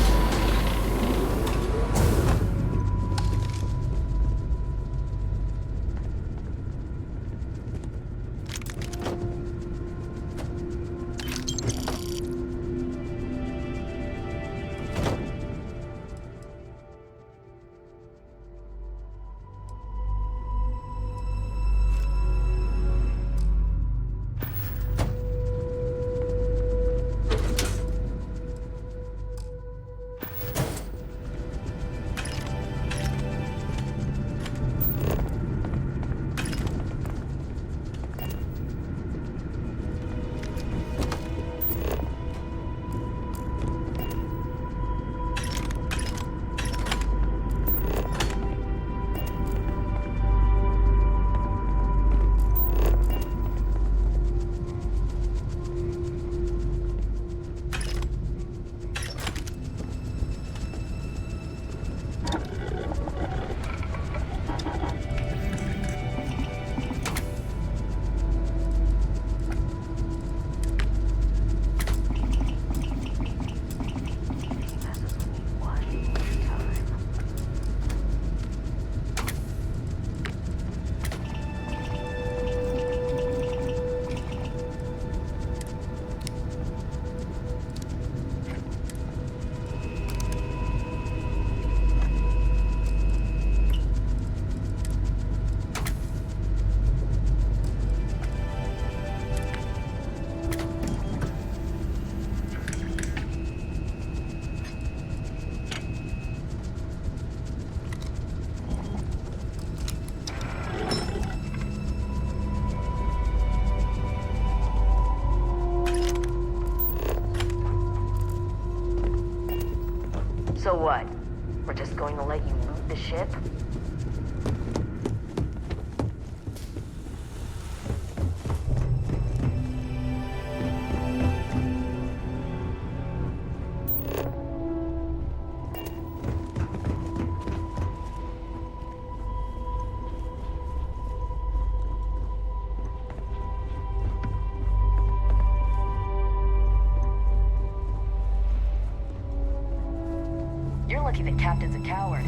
Speaker 10: So what? We're just going to let you loot the ship? You're lucky the captain's a coward.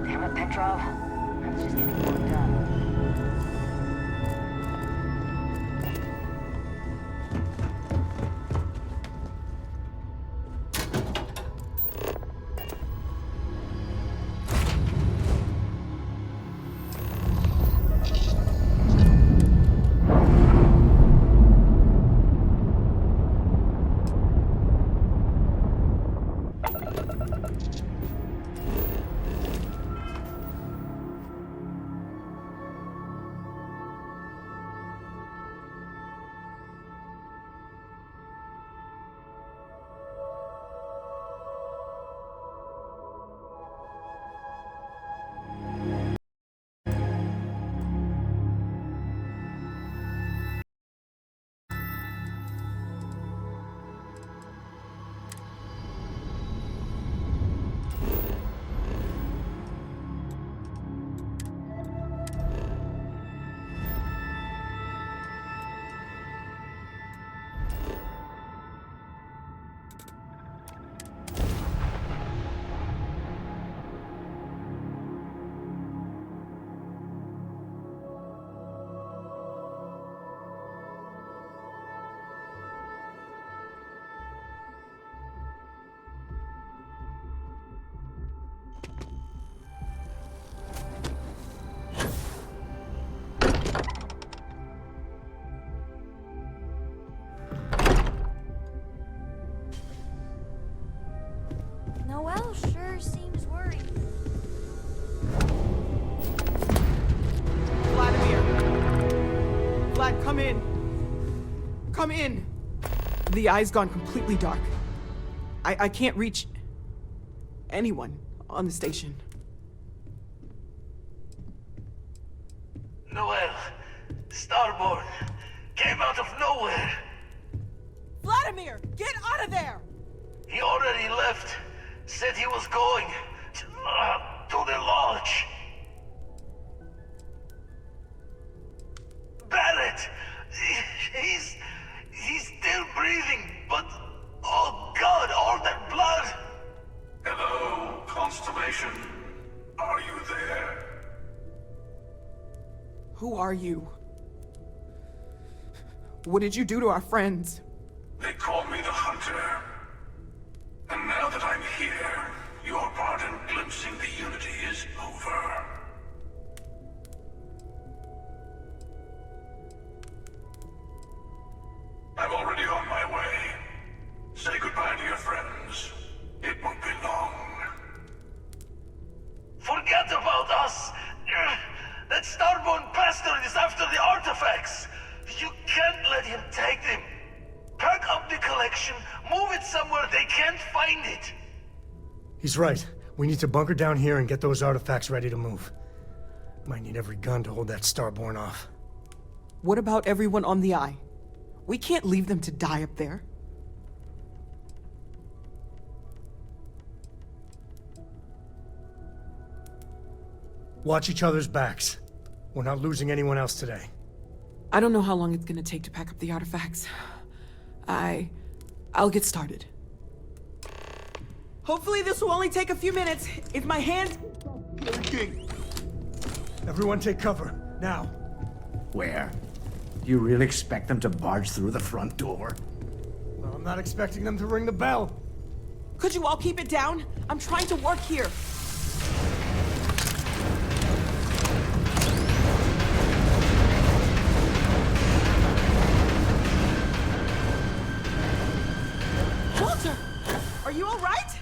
Speaker 10: Damn it, Petrov. I was just getting worked up.
Speaker 12: Noel sure seems worried.
Speaker 21: Vladimir! Vlad, come in! Come in! The eye's gone completely dark. I can't reach anyone on the station.
Speaker 7: Noel, Starborn, came out of nowhere.
Speaker 21: Vladimir, get out of there!
Speaker 7: He already left. Said he was going to the lodge. Barrett! He's still breathing, but oh God, all that blood!
Speaker 11: Hello, Constellation. Are you there?
Speaker 21: Who are you? What did you do to our friends?
Speaker 11: They call me the Hunter. And now that I'm here, your part in glimpsing the Unity is over. I'm already on my way. Say goodbye to your friends. It won't be long.
Speaker 7: Forget about us! That Starborn bastard is after the artifacts! You can't let him take them! Pack up the collection, move it somewhere they can't find it!
Speaker 22: He's right. We need to bunker down here and get those artifacts ready to move. Might need every gun to hold that Starborn off.
Speaker 21: What about everyone on the Eye? We can't leave them to die up there.
Speaker 22: Watch each other's backs. We're not losing anyone else today.
Speaker 21: I don't know how long it's gonna take to pack up the artifacts. I'll get started. Hopefully this will only take a few minutes. If my hand...
Speaker 22: Everyone take cover, now.
Speaker 18: Where? Do you really expect them to barge through the front door?
Speaker 22: Well, I'm not expecting them to ring the bell.
Speaker 21: Could you all keep it down? I'm trying to work here. Walter, are you all right?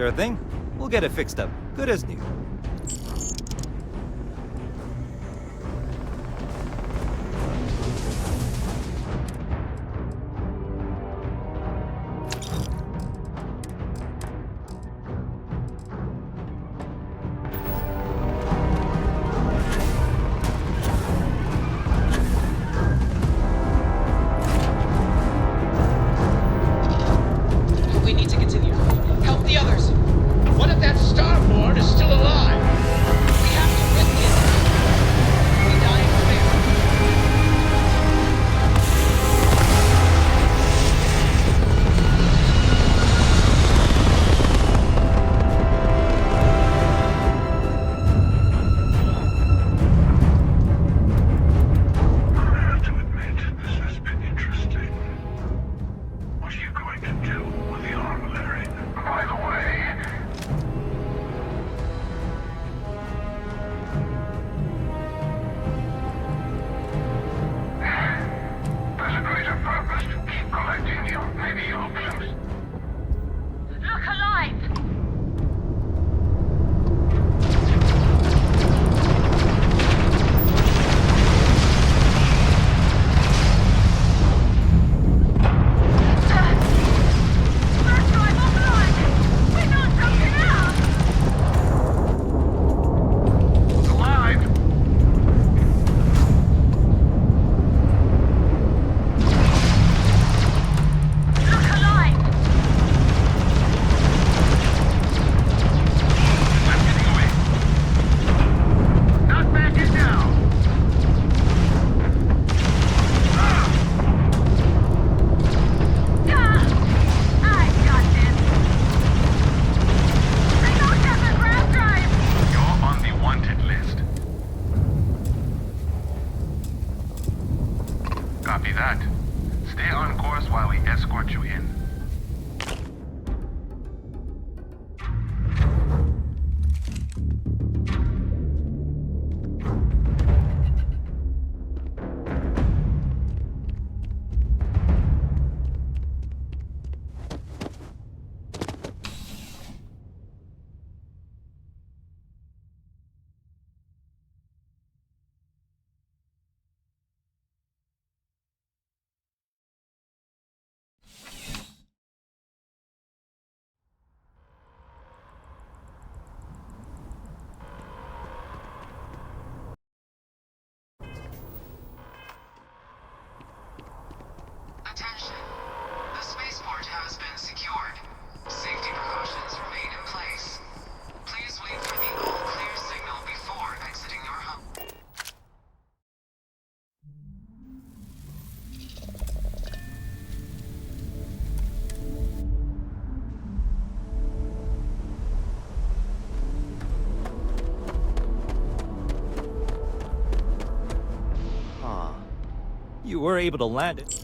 Speaker 15: Sure thing. We'll get it fixed up. Good as new.
Speaker 5: We need to continue. Help the others. What if that Starboard is still alive? We have to risk it. We die in fear.
Speaker 11: I have to admit, this has been interesting. What are you going to do with the armillary? By the way, there's a greater purpose to keep collecting your many options.
Speaker 12: Look alive!
Speaker 11: Alive!
Speaker 12: Look alive!
Speaker 11: I'm getting away. Not backing down.
Speaker 12: I got this! I don't have a grab drive!
Speaker 11: You're on the wanted list. Copy that. Stay on course while we escort you in.
Speaker 16: Attention. The spaceport has been secured. Safety precautions remain in place. Please wait for the all-clear signal before exiting your hub.
Speaker 15: Ah, you were able to land it.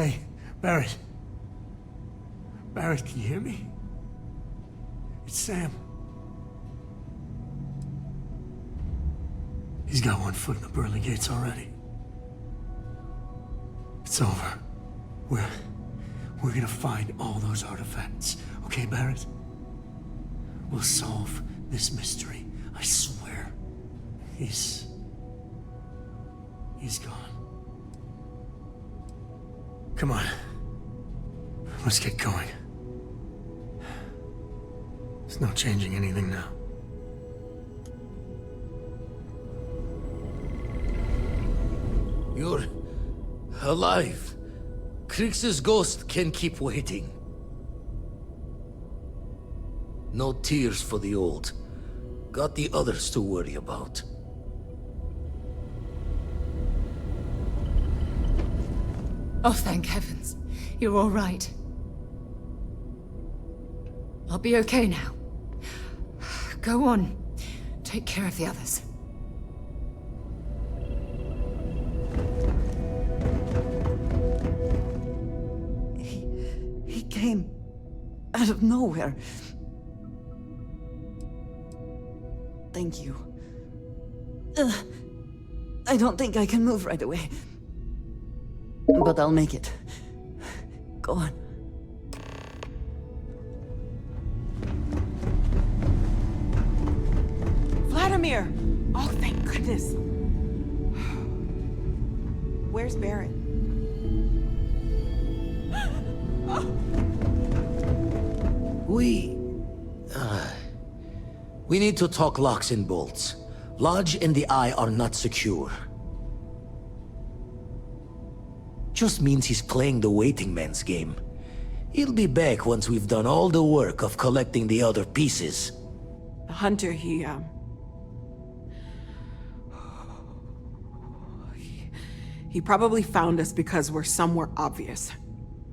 Speaker 22: Hey, Barrett. Barrett, can you hear me? It's Sam. He's got one foot in the pearly gates already. It's over. We're gonna find all those artifacts. Okay, Barrett? We'll solve this mystery. I swear. He's gone. Come on. Let's get going. There's no changing anything now.
Speaker 9: You're alive. Krix's ghost can keep waiting. No tears for the old. Got the others to worry about.
Speaker 3: Oh, thank heavens. You're all right. I'll be okay now. Go on. Take care of the others.
Speaker 2: He came out of nowhere. Thank you. I don't think I can move right away. But I'll make it. Go on.
Speaker 21: Vladimir! Oh, thank goodness. Where's Barrett?
Speaker 9: We need to talk locks and bolts. Lodge and the Eye are not secure. Just means he's playing the waiting man's game. He'll be back once we've done all the work of collecting the other pieces.
Speaker 21: The hunter, he probably found us because we're somewhere obvious.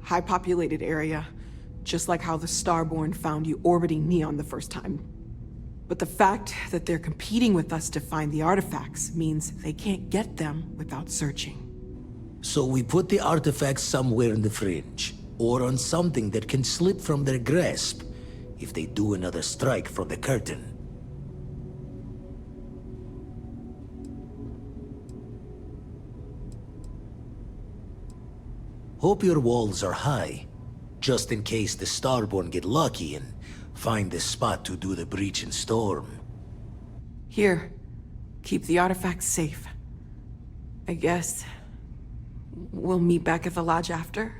Speaker 21: High-populated area, just like how the Starborn found you orbiting Neon the first time. But the fact that they're competing with us to find the artifacts means they can't get them without searching.
Speaker 9: So we put the artifacts somewhere in the fringe, or on something that can slip from their grasp if they do another strike from the curtain. Hope your walls are high, just in case the Starborn get lucky and find the spot to do the breach and storm.
Speaker 21: Here, keep the artifacts safe. I guess we'll meet back at the lodge after?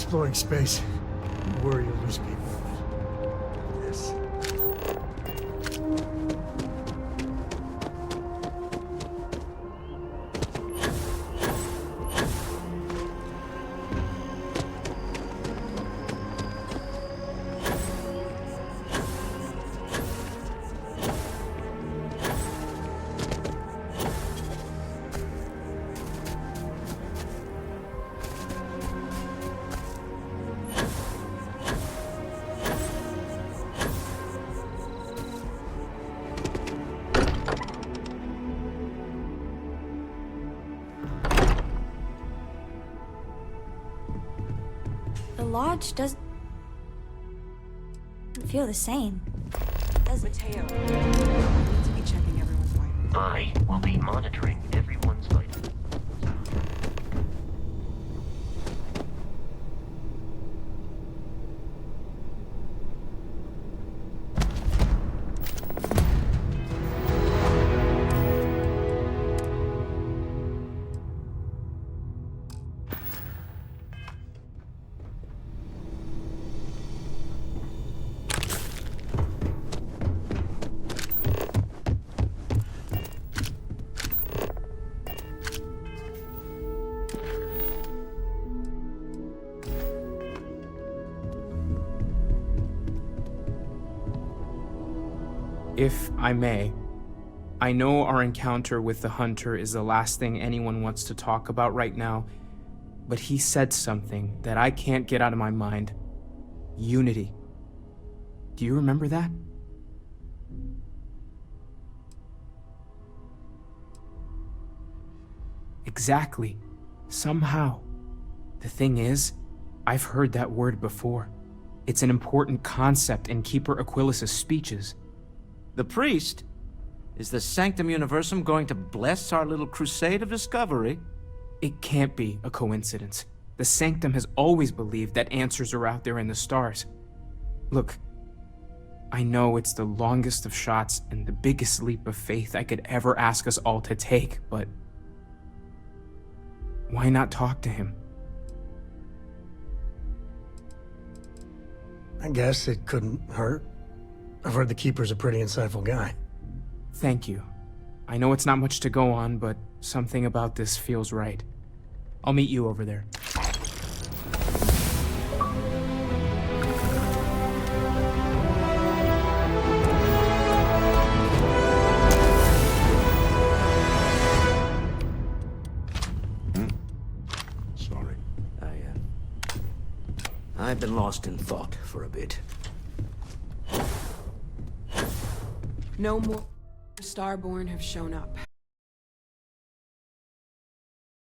Speaker 22: Exploring space. You worry you'll lose people. Yes.
Speaker 8: The lodge doesn't feel the same, does it?
Speaker 21: Mateo, we need to be checking everyone's vitals.
Speaker 17: I will be monitoring everyone's vitals.
Speaker 19: If I may, I know our encounter with the Hunter is the last thing anyone wants to talk about right now, but he said something that I can't get out of my mind. Unity. Do you remember that? Exactly. Somehow. The thing is, I've heard that word before. It's an important concept in Keeper Aquilas's speeches.
Speaker 20: The priest? Is the Sanctum Universum going to bless our little crusade of discovery?
Speaker 19: It can't be a coincidence. The Sanctum has always believed that answers are out there in the stars. Look, I know it's the longest of shots and the biggest leap of faith I could ever ask us all to take, but why not talk to him?
Speaker 22: I guess it couldn't hurt. I've heard the Keeper's a pretty insightful guy.
Speaker 19: Thank you. I know it's not much to go on, but something about this feels right. I'll meet you over there.
Speaker 23: Sorry.
Speaker 9: I've been lost in thought for a bit.
Speaker 21: No more Starborn have shown up.